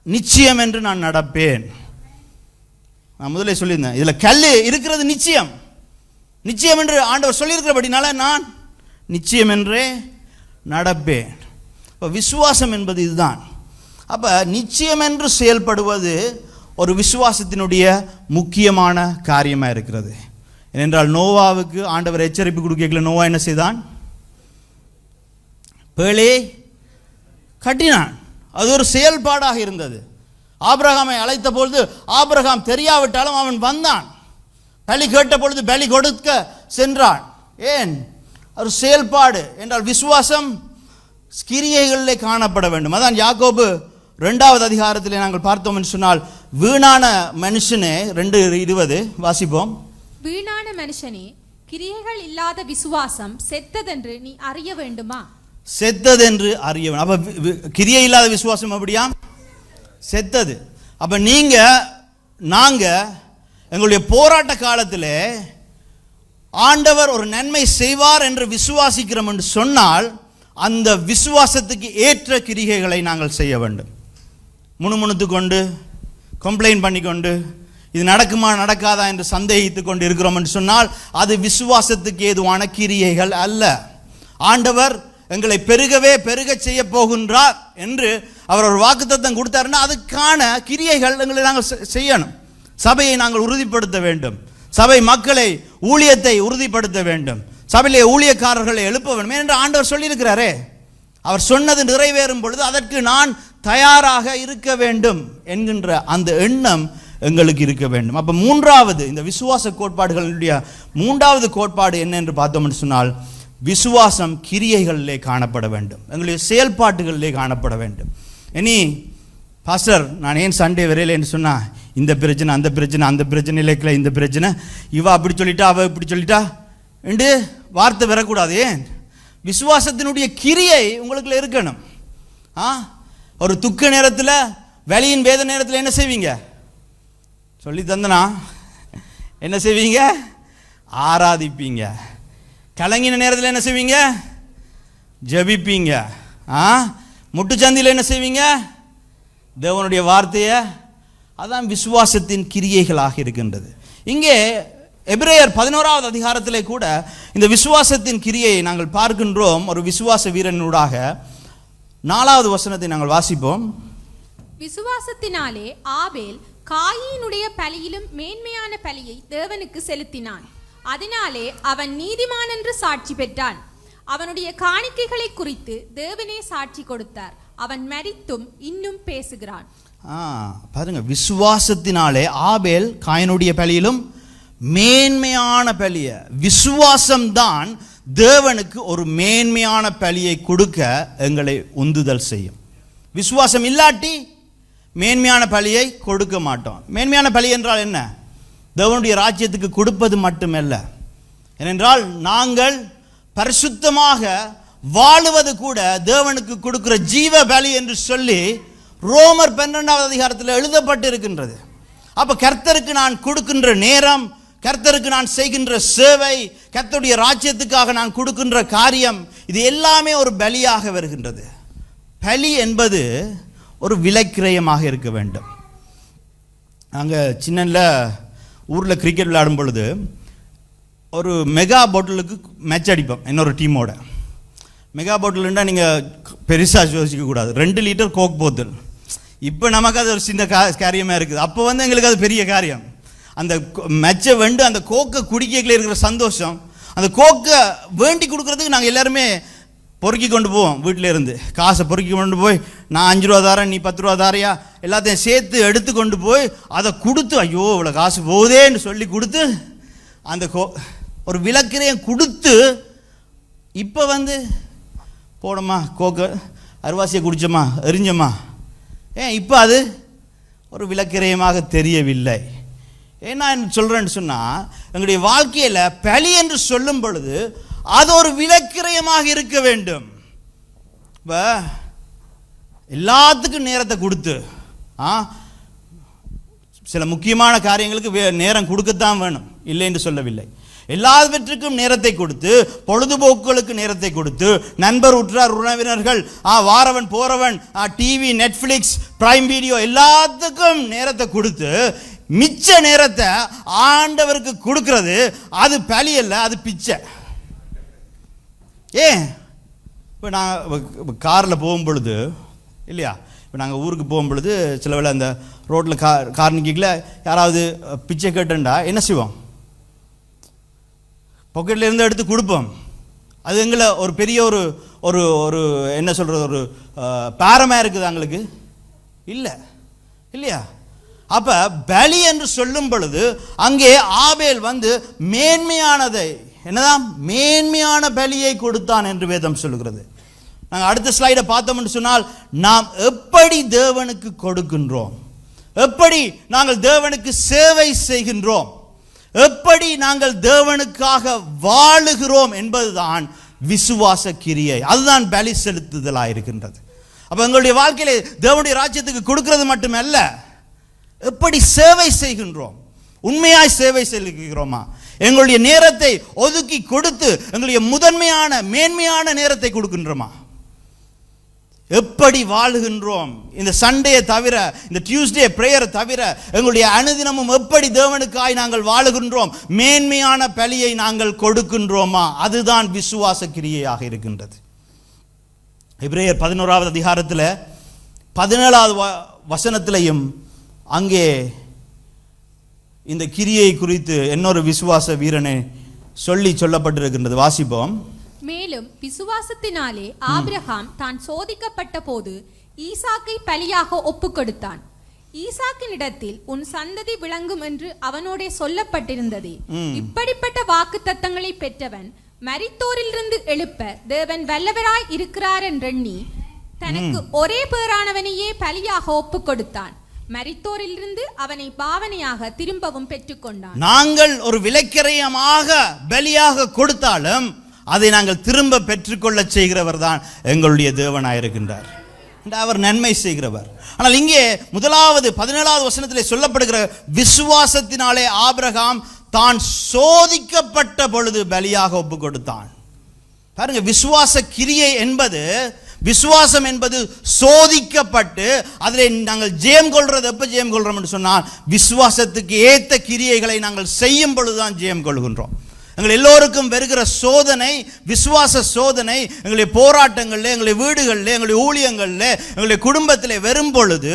நிச்சயம் என்று நான் நடப்பேன். நான் முதலே சொல்லியிருந்தேன், இதுல கல் இருக்கிறது நிச்சயம், நிச்சயம் என்று ஆண்டவர் சொல்லியிருக்கிறபடினால நான் நிச்சயம் என்றே நடப்பேன். இப்போ விசுவாசம் என்பது இதுதான். அப்ப நிச்சயம் என்று செயல்படுவது ஒரு விசுவாசத்தினுடைய முக்கியமான காரியமாக இருக்கிறது. ஏனென்றால் நோவாவுக்கு ஆண்டவர் எச்சரிப்பு கொடுக்கல, நோவா என்ன செய்தான்? பேழை கட்டினான். அது ஒரு செயல்பாடாக இருந்தது. ஆபிரகாமை அழைத்த பொழுது ஆபிரகாம் தெரியாவிட்டாலும் அவன் வந்தான். பலி கேட்ட பொழுது பலி கொடுக்க சென்றான். ஏன்? ஒரு செயல்பாடு என்றால் விசுவாசம் கிரியைகளிலே காணப்பட வேண்டும். அதான் யாக்கோபு 2வது அதிகாரத்திலே நாங்கள் பார்த்தோம் என்று சொன்னால், வீணான மனுஷனே 2:20 வாசிப்போம். வீணான மனுஷனே, கிரியைகள் இல்லாத விசுவாசம் செத்ததென்று நீ அறிய வேண்டுமா? செத்ததென்று அறிய வேண்டும். அப்ப கிரியை இல்லாத விசுவாசம் அப்படியா? செத்தது. அப்ப நாங்க எங்களுடைய போராட்ட காலத்தில் ஆண்டவர் ஒரு நன்மை செய்வார் என்று விசுவாசிக்கிறோம் என்று சொன்னால், அந்த விசுவாசத்துக்கு ஏற்ற கிரிகைகளை நாங்கள் செய்ய வேண்டும். முணுமுணுத்து கொண்டு, கம்ப்ளைண்ட் பண்ணிக்கொண்டு, இது நடக்குமா நடக்காதா என்று சந்தேகித்து கொண்டு இருக்கிறோம் என்று சொன்னால் அது விசுவாசத்துக்கு ஏதுவான கிரியைகள் அல்ல. ஆண்டவர் எங்களை பெருக செய்ய போகின்றார் என்று அவர் ஒரு வாக்குத்தத்தம் கொடுத்தாருன்னா அதுக்கான கிரியைகள் எங்களை நாங்கள் செய்யணும். சபையை நாங்கள் உறுதிப்படுத்த வேண்டும். சபை மக்களை, ஊழியத்தை உறுதிப்படுத்த வேண்டும். சபையிலே ஊழியக்காரர்களை எழுப்ப வேண்டும் என்று ஆண்டவர் சொல்லியிருக்கிறாரே. அவர் சொன்னது நிறைவேறும் பொழுது அதற்கு நான் தயாராக இருக்க வேண்டும் என்கின்ற அந்த எண்ணம் எங்களுக்கு இருக்க வேண்டும். அப்போ மூன்றாவது, இந்த விசுவாச கோட்பாடுகளுடைய மூன்றாவது கோட்பாடு என்ன என்று பார்த்தோம் என்று சொன்னால், விசுவாசம் கிரியைகளிலே காணப்பட வேண்டும், எங்களுடைய செயல்பாட்டுகளிலே காணப்பட வேண்டும். இனி பாஸ்டர், நான் ஏன் சண்டே வரையில என்று சொன்னா, இந்த பிரச்சனை அந்த பிரச்சனை, அந்த பிரச்சனை இல்லைக்கல இந்த பிரச்சனை, இவ அப்படி சொல்லிட்டா அவ இப்படி சொல்லிட்டா என்று வார்த்தை வரக்கூடாது. ஏன்? விசுவாசத்தினுடைய கிரியை உங்களுக்குள்ள இருக்கணும். ஒரு துக்க நேரத்தில், வலியின் வேத நேரத்தில் என்ன செய்வீங்க? சொல்லி தந்தனா என்ன செய்வீங்க? ஆராதிப்பீங்க. கலங்கின நேரத்தில் என்ன செய்வீங்க? ஜபிப்பீங்க. முட்டுச்சந்தியில் என்ன செய்வீங்க? தேவனுடைய வார்த்தையை. அதான் விசுவாசத்தின் கிரியைகளாக இருக்கின்றது. இங்கே எபிரேயர் 11வது அதிகாரத்திலே கூட இந்த விசுவாசத்தின் கிரியை நாங்கள் பார்க்கின்றோம். ஒரு விசுவாச வீரனூடாக 4வது வசனத்தை நாங்கள் வாசிப்போம். விசுவாசத்தினாலே ஆபேல் காயீனுடைய பலியிலும் மேன்மையான பலியை தேவனுக்கு செலுத்தினான். அதனாலே அவன் நீதிமான் என்று சாட்சி பெற்றான். அவனுடைய காணிக்கைகளை குறித்து தேவனே சாட்சி கொடுத்தார். அவன் மரித்தும் இன்னும் பேசுகிறான். பாருங்க, விசுவாசத்தினாலே ஆபேல் காயினுடைய பலியிலும் மேன்மையான பலிய, விசுவாசம்தான் தேவனுக்கு ஒரு மேன்மையான பலியை கொடுக்க எங்களை உந்துதல் செய்யும். விசுவாசம் இல்லாட்டி மேன்மையான பலியை கொடுக்க மாட்டோம். மேன்மையான பலி என்றால் என்ன? தேவனுடைய ராஜ்யத்துக்கு கொடுப்பது மட்டுமல்ல, ஏனென்றால் நாங்கள் பரிசுத்தமாக வாழுவது கூட தேவனுக்கு கொடுக்கிற ஜீவ பலி என்று சொல்லி ரோமர் 12வது அதிகாரத்தில் எழுதப்பட்டு இருக்கின்றது. அப்ப கர்த்தருக்கு நான் கொடுக்கின்ற நேரம், கர்த்தருக்கு நான் செய்கின்ற சேவை, கர்த்தருடைய ராஜ்யத்துக்காக நான் கொடுக்கின்ற காரியம், இது எல்லாமே ஒரு பலியாக வருகின்றது. பலி என்பது ஒரு விலைக்கிரயமாக இருக்க வேண்டும். நாங்கள் சின்னல ஊரில் கிரிக்கெட் விளையாடும் பொழுது ஒரு மெகா பாட்டிலுக்கு மேட்ச் அடிப்போம் இன்னொரு டீமோட. மெகா பாட்டில்னா நீங்கள் பெருசாக யோசிக்கக்கூடாது, 2 லிட்டர் கோக் போத்தல். இப்போ நமக்கு அது ஒரு சின்ன காரியமாக இருக்குது. அப்போ எங்களுக்கு அது பெரிய காரியம். அந்த மேட்சை வெண்டு அந்த கோக்கை குடிக்கல இருக்கிற சந்தோஷம், அந்த கோக்கை வேண்டி கொடுக்குறதுக்கு நாங்கள் எல்லாருமே பொறுக்கி கொண்டு போவோம். வீட்டில் இருந்து காசை பொறுக்கி கொண்டு போய், நான் 5 ரூபா தாரேன், நீ 10 ரூபா தாரியா, எல்லாத்தையும் சேர்த்து எடுத்து கொண்டு போய் அதை கொடுத்து, ஐயோ இவ்வளோ காசு போகுதேன்னு சொல்லி கொடுத்து அந்த ஒரு விலக்கிரையும் கொடுத்து, இப்போ போனோமா கோக்கை அருவாசியை குடித்தோமா எரிஞ்சோமா, இப்போ அது ஒரு விலக்கிரயமாக தெரியவில்லை. ஏன்னா சொல்கிறேன்னு சொன்னால், எங்களுடைய வாழ்க்கையில் பலி என்று சொல்லும் பொழுது அது ஒரு விலக்கிரயமாக இருக்க வேண்டும். இப்போ எல்லாத்துக்கும் நேரத்தை கொடுத்து, சில முக்கியமான காரியங்களுக்கு நேரம் கொடுக்கத்தான் வேணும், இல்லை என்று சொல்லவில்லை. எல்லாவற்றுக்கும் நேரத்தை கொடுத்து, பொழுதுபோக்குகளுக்கு நேரத்தை கொடுத்து, நண்பர் உற்றார் உறவினர்கள், வாரவன் போறவன், டிவி, நெட்ஃப்ளிக்ஸ், பிரைம் வீடியோ, எல்லாத்துக்கும் நேரத்தை கொடுத்து மிச்ச நேரத்தை ஆண்டவருக்கு கொடுக்கிறது அது பலி அல்ல, அது பிச்சை. இப்போ நான் காரில் போகும் பொழுது இல்லையா, இப்போ நாங்கள் ஊருக்கு போகும் பொழுது சில வேளை அந்த ரோட்டில் கார் நிற்கல யாராவது பிச்சை கேட்டுண்டா என்ன செய்வோம்? பாக்கெட்டில் இருந்து எடுத்து கொடுப்போம். அது எங்களை ஒரு பெரிய ஒரு ஒரு ஒரு என்ன சொல்கிறது, ஒரு பாரமாக இருக்குது எங்களுக்கு இல்லை இல்லையா? அப்போ பலி என்று சொல்லும் பொழுது அங்கே ஆபேல் மேன்மையானதை, என்னதான் மேன்மையான பலியை கொடுத்தான் என்று வேதம் சொல்லுகிறது. நாங்கள் அடுத்த ஸ்லைடை பார்த்தோம்னு சொன்னால், நாம் எப்படி தேவனுக்கு கொடுக்கின்றோம், எப்படி நாங்கள் தேவனுக்கு சேவை செய்கின்றோம், எப்படி நாங்கள் தேவனுக்காக வாழுகிறோம் என்பதுதான் விசுவாச கிரியை. அதுதான் பலி செலுத்துதலாக இருக்கின்றது. அப்போ எங்களுடைய வாழ்க்கையிலே தேவனுடைய ராஜ்யத்துக்கு கொடுக்கிறது மட்டுமல்ல, எப்படி சேவை செய்கின்றோம், உண்மையாய் சேவை செய்கிறோமா, எங்களுடைய நேரத்தை ஒதுக்கி கொடுத்து எங்களுடைய முதன்மையான மேன்மையான நேரத்தை கொடுக்கின்றோமா, எப்படி வாழுகின்றோம், இந்த சண்டே தவிர, இந்த டியூஸ்டே பிரேயரை தவிர எங்களுடைய அனுதினமும் எப்படி தேவனுக்காய் நாங்கள் வாழுகின்றோம், மேன்மையான பலியை நாங்கள் கொடுக்கின்றோமா, அதுதான் விசுவாச கிரியையாக இருக்கின்றது. எபிரேயர் 11வது அதிகாரத்தில் 17வது வசனத்திலையும் அங்கே இந்த கிரியை குறித்து இன்னொரு விசுவாச வீரனை சொல்லப்பட்டிருக்கின்றது. வாசிப்போம். மேலும் விசுவாசத்தினாலே ஆபிரகாம் தான் சோதிக்கப்பட்ட போது ஈசாக்கை பலியாக ஒப்பு கொடுத்தான். ஈசாக்கினிடத்தில் உன் சந்ததி விளங்கும் என்று அவனோடே சொல்லப்பட்டிருந்ததே. இப்படிப்பட்ட வாக்குத்தத்தங்களை பெற்றவன் மரித்தோரிலிருந்து எழுப்ப தேவன் வல்லவராய் இருக்கிறார் என்றெண்ணி தனக்கு ஒரே பேரானவனையே பலியாக ஒப்பு கொடுத்தான். மரித்தோரிலிருந்து அவனை பாவனையாக திரும்பவும் பெற்றுக்கொண்டான். நாங்கள் ஒரு விலைக்கிரயமாக பலியாக கொடுத்தாலும் அதை நாங்கள் திரும்ப பெற்றுக்கொள்ள செய்கிறவர் தான் எங்களுடைய தேவனாயிருக்கின்றார். அவர் நன்மை செய்கிறவர். ஆனால் இங்கே 17வது வசனத்திலே சொல்லப்படுகிற விசுவாசத்தினாலே ஆபிரகாம் தான் சோதிக்கப்பட்ட பொழுது பலியாக ஒப்பு கொடுத்தான். பாருங்க, விசுவாச கிரியை என்பது, விசுவாசம் என்பது சோதிக்கப்பட்டு அதில் நாங்கள் ஜெயம் கொள்றது. எப்போ ஜெயம் கொள்றோம் என்று சொன்னால், விசுவாசத்துக்கு ஏற்ற கிரியைகளை நாங்கள் செய்யும் பொழுதுதான் ஜெயம் கொள்கின்றோம். எங்கள் எல்லோருக்கும் வருகிற சோதனை விசுவாச சோதனை எங்களுடைய போராட்டங்களில், எங்களுடைய வீடுகளில், எங்களுடைய ஊழியங்களில், எங்களுடைய குடும்பத்தில் வரும் பொழுது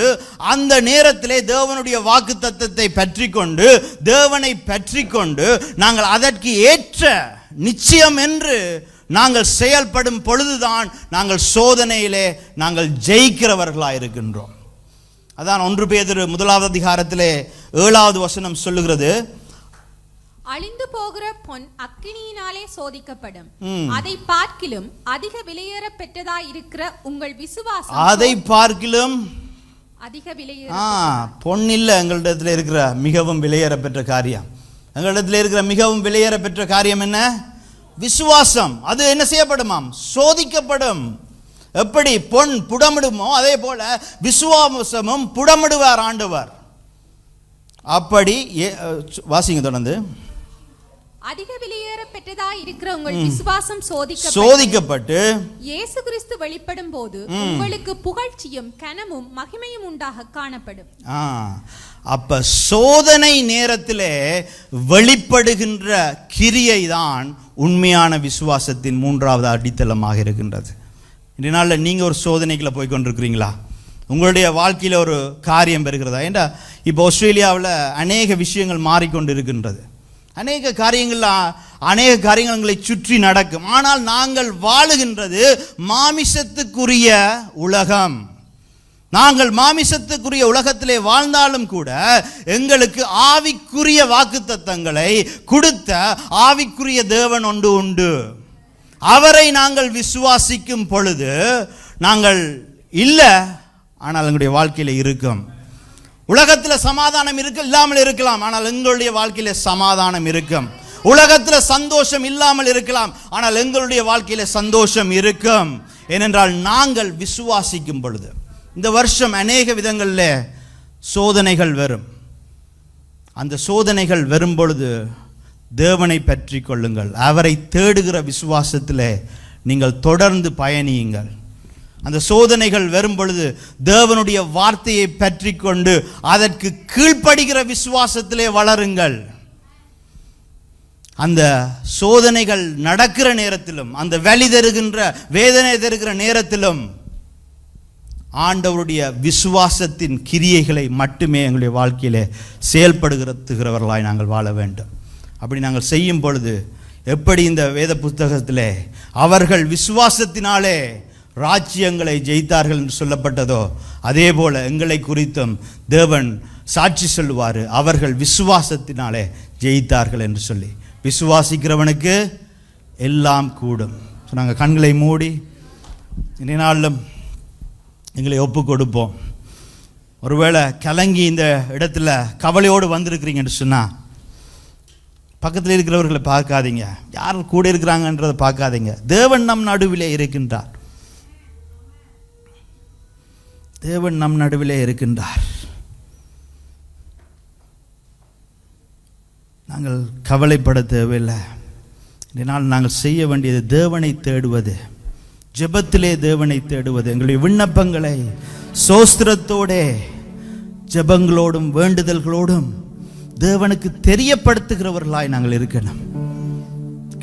அந்த நேரத்திலே தேவனுடைய வாக்குத்தத்தத்தை பற்றி கொண்டு, தேவனை பற்றி கொண்டு நாங்கள் அதற்கு ஏற்ற நிச்சயம் என்று நாங்கள் செயல்படும் பொழுதுதான் நாங்கள் சோதனையிலே நாங்கள் ஜெயிக்கிறவர்களாக இருக்கின்றோம். அதான் 1 பேதுரு 1 அதிகாரத்திலே 7வது வசனம் சொல்லுகிறது, அழிந்து போகிற பொன் அக்கினியினாலே சோதிக்கப்படும், அதை பார்க்கிலும் அதிக விலையேற பெற்றதாய் இருக்கிற உங்கள் விசுவாசம், அதை பார்க்கிலும் அதிக விலையேற பொன் இல்லை எங்களிடத்தில் இருக்கிற மிகவும் விலையேற பெற்ற காரியம். எங்களிடத்தில் இருக்கிற மிகவும் விலையேற பெற்ற காரியம் என்ன? விசுவாசம். அது என்ன செய்யப்படுமாம்? சோதிக்கப்படும். எப்படி பொன் புடமிடுமோ அதே போல விசுவாசமும் புடமிடுவார் ஆண்டவர். அப்படி வாசிங்க தொடர்ந்து. அதிக விலையேற பெற்றதாய் இருக்கிற உங்கள் விசுவாசம் சோதிக்கப்பட்டு இயேசு கிறிஸ்து வெளிப்படும் போது உங்களுக்கு புகழ்ச்சியும் கனமும் மகிமையும் உண்டாக காணப்படும். அப்ப சோதனை நேரத்திலே வெளிப்படுகின்ற கிரியை தான் உண்மையான விசுவாசத்தின் 3வது அடித்தளமாக இருக்கின்றது. இந்த நாளில் நீங்கள் ஒரு சோதனைக்குள்ள போய் கொண்டிருக்கிறீங்களா? உங்களுடைய வாழ்க்கையில் ஒரு காரியம் பெறுகிறதா? ஏண்டா இப்போ ஆஸ்திரேலியாவில் அநேக விஷயங்கள் மாறிக்கொண்டு இருக்கின்றது. அநேக காரியங்கள் எங்களை சுற்றி நடக்கும். ஆனால் நாங்கள் வாழுகின்றது மாமிசத்துக்குரிய உலகம். நாங்கள் மாமிசத்துக்குரிய உலகத்திலே வாழ்ந்தாலும் கூட எங்களுக்கு ஆவிக்குரிய வாக்குத்தத்தங்களை கொடுத்த ஆவிக்குரிய தேவன் ஒன்று உண்டு. அவரை நாங்கள் விசுவாசிக்கும் பொழுது நாங்கள் இல்லை, ஆனால் எங்களுடைய வாழ்க்கையில் இருக்கும். உலகத்தில் சமாதானம் இல்லாமல் இருக்கலாம், ஆனால் எங்களுடைய வாழ்க்கையில சமாதானம் இருக்கும். உலகத்தில் சந்தோஷம் இல்லாமல் இருக்கலாம், ஆனால் எங்களுடைய வாழ்க்கையில சந்தோஷம் இருக்கும். ஏனென்றால் நாங்கள் விசுவாசிக்கும் பொழுது. இந்த வருஷம் அநேக விதங்களில் சோதனைகள் வரும். அந்த சோதனைகள் வரும் பொழுது தேவனை பற்றி கொள்ளுங்கள். அவரை தேடுகிற விசுவாசத்தில் நீங்கள் தொடர்ந்து பயணியுங்கள். அந்த சோதனைகள் வரும் பொழுது தேவனுடைய வார்த்தையை பற்றி கொண்டு அதற்கு கீழ்ப்படுகிற விசுவாசத்திலே வளருங்கள். அந்த சோதனைகள் நடக்கிற நேரத்திலும், அந்த வலி தருகின்ற வேதனை தருகிற நேரத்திலும் ஆண்டவருடைய விசுவாசத்தின் கிரியைகளை மட்டுமே எங்களுடைய வாழ்க்கையிலே செயல்படுகிறவர்களாய் நாங்கள் வாழ வேண்டும். அப்படி நாங்கள் செய்யும் பொழுது எப்படி இந்த வேத புத்தகத்திலே அவர்கள் விசுவாசத்தினாலே ராஜ்யங்களை ஜெயித்தார்கள் என்று சொல்லப்பட்டதோ அதே போல எங்களை குறித்தும் தேவன் சாட்சி சொல்லுவார், அவர்கள் விசுவாசத்தினாலே ஜெயித்தார்கள் என்று சொல்லி. விசுவாசிக்கிறவனுக்கு எல்லாம் கூடும். நாங்கள் கண்களை மூடி இன்றைய நாளிலும் எங்களை ஒப்பு கொடுப்போம். ஒருவேளை கலங்கி இந்த இடத்துல கவலையோடு வந்திருக்கிறீங்கன்னு சொன்னால் பக்கத்தில் இருக்கிறவர்களை பார்க்காதீங்க, யார் கூட இருக்கிறாங்கன்றதை பார்க்காதீங்க. தேவன் நம் நடுவிலே இருக்கின்றார். தேவன் நம் நடுவிலே இருக்கின்றார். நாங்கள் கவலைப்பட தேவையில்லை. இதனால் நாங்கள் செய்ய வேண்டியது தேவனை தேடுவது, ஜெபத்திலே தேவனை தேடுவது, எங்களுடைய விண்ணப்பங்களை சோஸ்திரத்தோட ஜெபங்களோடும் வேண்டுதல்களோடும் தேவனுக்கு தெரியப்படுத்துகிறவர்களாய் நாங்கள் இருக்கணும்.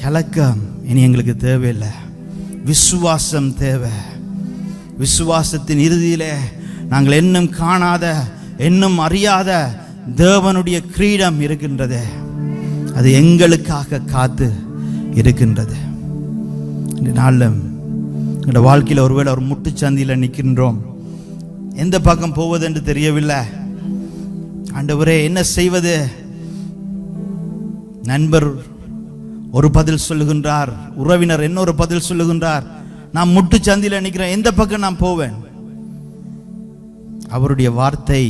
கலக்கம் இனி எங்களுக்கு தேவையில்லை, விசுவாசம் தேவை. விசுவாசத்தின் இறுதியிலே நாங்கள் இன்னும் காணாத இன்னும் அறியாத தேவனுடைய கிரீடம் இருக்கின்றது. அது எங்களுக்காக காத்து இருக்கின்றது. இந்த நாளில் எங்களோட வாழ்க்கையில் ஒருவேளை ஒரு முட்டுச்சந்தியில் நிற்கின்றோம், எந்த பக்கம் போவது என்று தெரியவில்லை. ஆண்டவரே என்ன செய்வது? நண்பர் ஒரு பதில் சொல்லுகின்றார், உறவினர் இன்னொரு பதில் சொல்லுகின்றார். நான் முட்டுச்சந்தியில் நிற்கிறேன், எந்த பக்கம் நான் போவேன்? அவருடைய வார்த்தை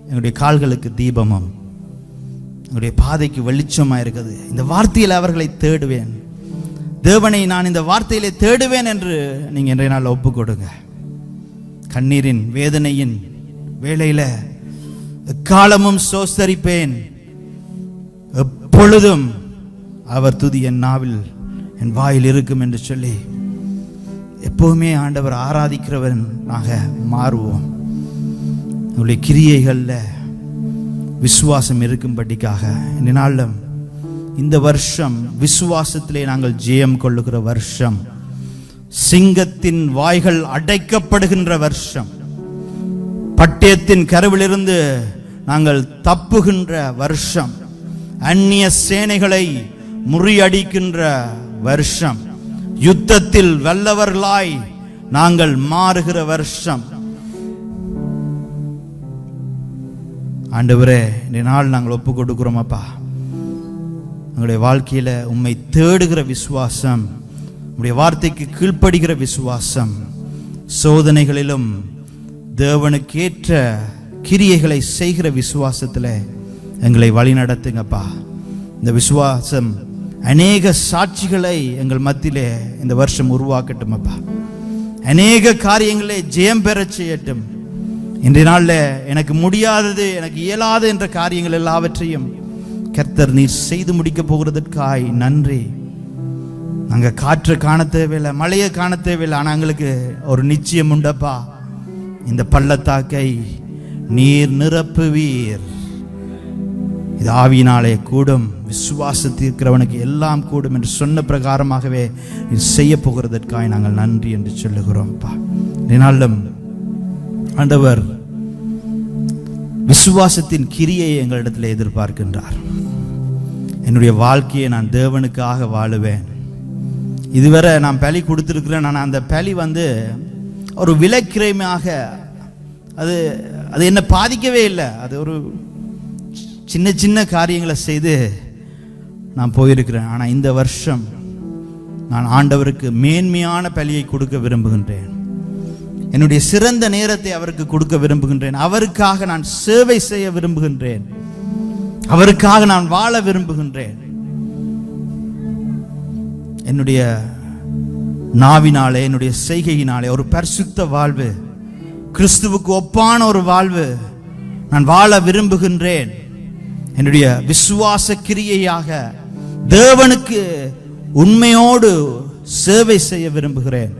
என்னுடைய கால்களுக்கு தீபமும் என்னுடைய பாதைக்கு வெளிச்சமாக இருக்குது. இந்த வார்த்தையில் அவர்களை தேடுவேன், தேவனை நான் இந்த வார்த்தையிலே தேடுவேன் என்று நீங்கள் இன்றைய நாள் ஒப்பு கொடுங்க. கண்ணீரின் வேதனையின் வேளையில் எக்காலமும் சோஸ்தரிப்பேன், எப்பொழுதும் அவர் துதி என் நாவில் என் வாயில் இருக்கும் என்று சொல்லி எப்பவுமே ஆண்டவர் ஆராதிக்கிறவனாக மாறுவோம். உங்களுடைய கிரியைகளில் விசுவாசம் இருக்கும்படிக்காக இந்த நாளில் இந்த வருஷம் விசுவாசத்திலே நாங்கள் ஜெயம் கொள்ளுகிற வருஷம், சிங்கத்தின் வாய்கள் அடைக்கப்படுகின்ற வருஷம், பட்டயத்தின் கருவிலிருந்து நாங்கள் தப்புகின்ற வருஷம், அந்நிய சேனைகளை முறியடிக்கின்ற வருஷம், யுத்தத்தில் வல்லவர்களாய் நாங்கள் மாறுகிற வருஷம். ஆண்டவரே, இந்த நாள் நாங்கள் ஒப்பு கொடுக்கிறோம் அப்பா. எங்களுடைய வாழ்க்கையில உம்மை தேடுகிற விசுவாசம், உம்முடைய வார்த்தைக்கு கீழ்ப்படுகிற விசுவாசம், சோதனைகளிலும் தேவனுக்கேற்ற கிரியைகளை செய்கிற விசுவாசத்தில் எங்களை வழி நடத்துங்கப்பா. இந்த விசுவாசம் அநேக சாட்சிகளை எங்கள் மத்தியிலே இந்த வருஷம் உருவாக்கட்டும் அப்பா. அநேக காரியங்களை ஜெயம் பெற செய்யட்டும். இன்றைய நாளில் எனக்கு முடியாதது, எனக்கு இயலாது என்ற காரியங்கள் எல்லாவற்றையும் கர்த்தர் நீர் செய்து முடிக்க போகிறதற்காய் நன்றி. நாங்கள் காற்றை காண தேவையில்லை, மழையை காண தேவையில்லை, ஆனால் எங்களுக்கு ஒரு நிச்சயம் உண்டப்பா. இந்த பள்ளத்தாக்கை நீர் நிரப்புவீர். இது ஆவியினாலே கூடும், விசுவாசத்திற்கிறவனுக்கு எல்லாம் கூடும் என்று சொன்ன பிரகாரமாகவே இது செய்ய போகிறதற்காக நாங்கள் நன்றி என்று சொல்லுகிறோம்ப்பா. இதனாலும் ஆண்டவர் விசுவாசத்தின் கிரியையை எங்களிடத்தில் எதிர்பார்க்கின்றார். என்னுடைய வாழ்க்கையை நான் தேவனுக்காக வாழுவேன். இதுவரை நான் பலி கொடுத்துருக்கிறேன், நான் அந்த பலி ஒரு விலைக்கிரயமாக அது என்னை பாதிக்கவே இல்லை. அது ஒரு சின்ன சின்ன காரியங்களை செய்து நான் போயிருக்கிறேன். ஆனால் இந்த வருஷம் நான் ஆண்டவருக்கு மேன்மையான பலியை கொடுக்க விரும்புகின்றேன். என்னுடைய சிறந்த நேரத்தை அவருக்கு கொடுக்க விரும்புகின்றேன். அவருக்காக நான் சேவை செய்ய விரும்புகின்றேன். அவருக்காக நான் வாழ விரும்புகின்றேன். என்னுடைய நாவினாலே, என்னுடைய செய்கையினாலே ஒரு பரிசுத்த வாழ்வு, கிறிஸ்துவுக்கு ஒப்பான ஒரு வாழ்வு நான் வாழ விரும்புகின்றேன். என்னுடைய விசுவாச கிரியையாக தேவனுக்கு உண்மையோடு சேவை செய்ய விரும்புகிறேன்.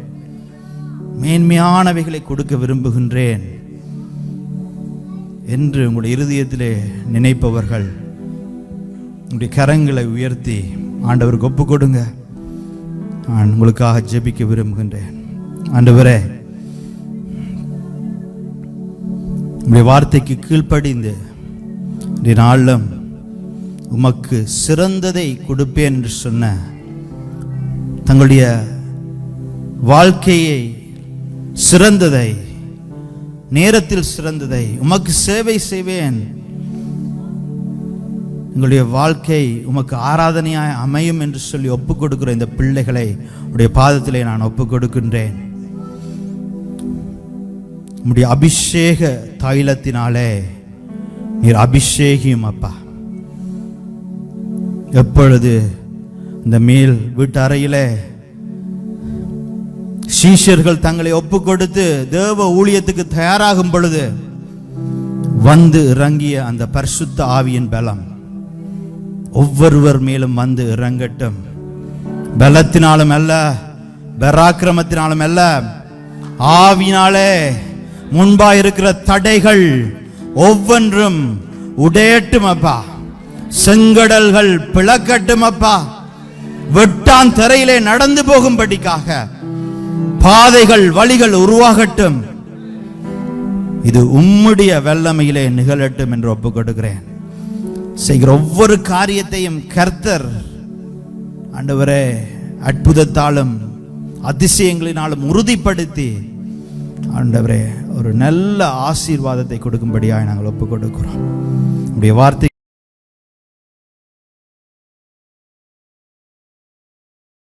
மேன்மையானவைகளை கொடுக்க விரும்புகின்றேன் என்று உங்களுடைய இருதயத்திலே நினைப்பவர்கள் உங்களுடைய கரங்களை உயர்த்தி ஆண்டவருக்கு ஒப்பு கொடுங்க. நான் உங்களுக்காக ஜெபிக்க விரும்புகின்றேன். ஆண்டவரே, உங்களுடைய வார்த்தைக்கு கீழ்ப்படிந்து இந்த நாளிலும் உமக்கு சிறந்ததை கொடுப்பேன் என்று சொன்ன தங்களுடைய வாழ்க்கையை சிறந்ததை, நேரத்தில் சிறந்ததை, உமக்கு சேவை செய்வேன், எங்களுடைய வாழ்க்கை உமக்கு ஆராதனையாய் அமையும் என்று சொல்லி ஒப்புக் கொடுக்கிற இந்த பிள்ளைகளை உடைய பாதத்திலே நான் ஒப்புக் கொடுக்கின்றேன். உம்முடைய அபிஷேக தைலத்தினாலே நீர் அபிஷேகியும் அப்பா. எப்பொழுது இந்த மேல் வீட்டு அறையிலே சீஷர்கள் தங்களை ஒப்பு கொடுத்து தேவ ஊழியத்துக்கு தயாராகும் பொழுது வந்து இறங்கிய அந்த பரிசுத்த ஆவியின் பலம் ஒவ்வொருவர் மேலும் வந்து இறங்கட்டும். பலத்தினாலும் அல்ல, பராக்கிரமத்தினாலும் அல்ல, ஆவினாலே முன்பாயிருக்கிற தடைகள் ஒவ்வொன்றும் உடையட்டும் அப்பா. செங்கடல்கள் பிளக்கட்டும் அப்பா. வெட்டான் தரையிலே நடந்து போகும்படிக்காக பாதைகள், வழிகள் உருவாகட்டும். இது உம்முடைய வல்லமையிலே நிகழட்டும் என்று ஒப்புக் கொடுக்கிறேன். செய்கிற ஒவ்வொரு காரியத்தையும் கர்த்தர் ஆண்டவரே அற்புதத்தாலும் அதிசயங்களினாலும் உறுதிப்படுத்தி ஆண்டவரே ஒரு நல்ல ஆசீர்வாதத்தை கொடுக்கும்படியாக நாங்கள் ஒப்புக் கொடுக்கிறோம். உடைய வார்த்தை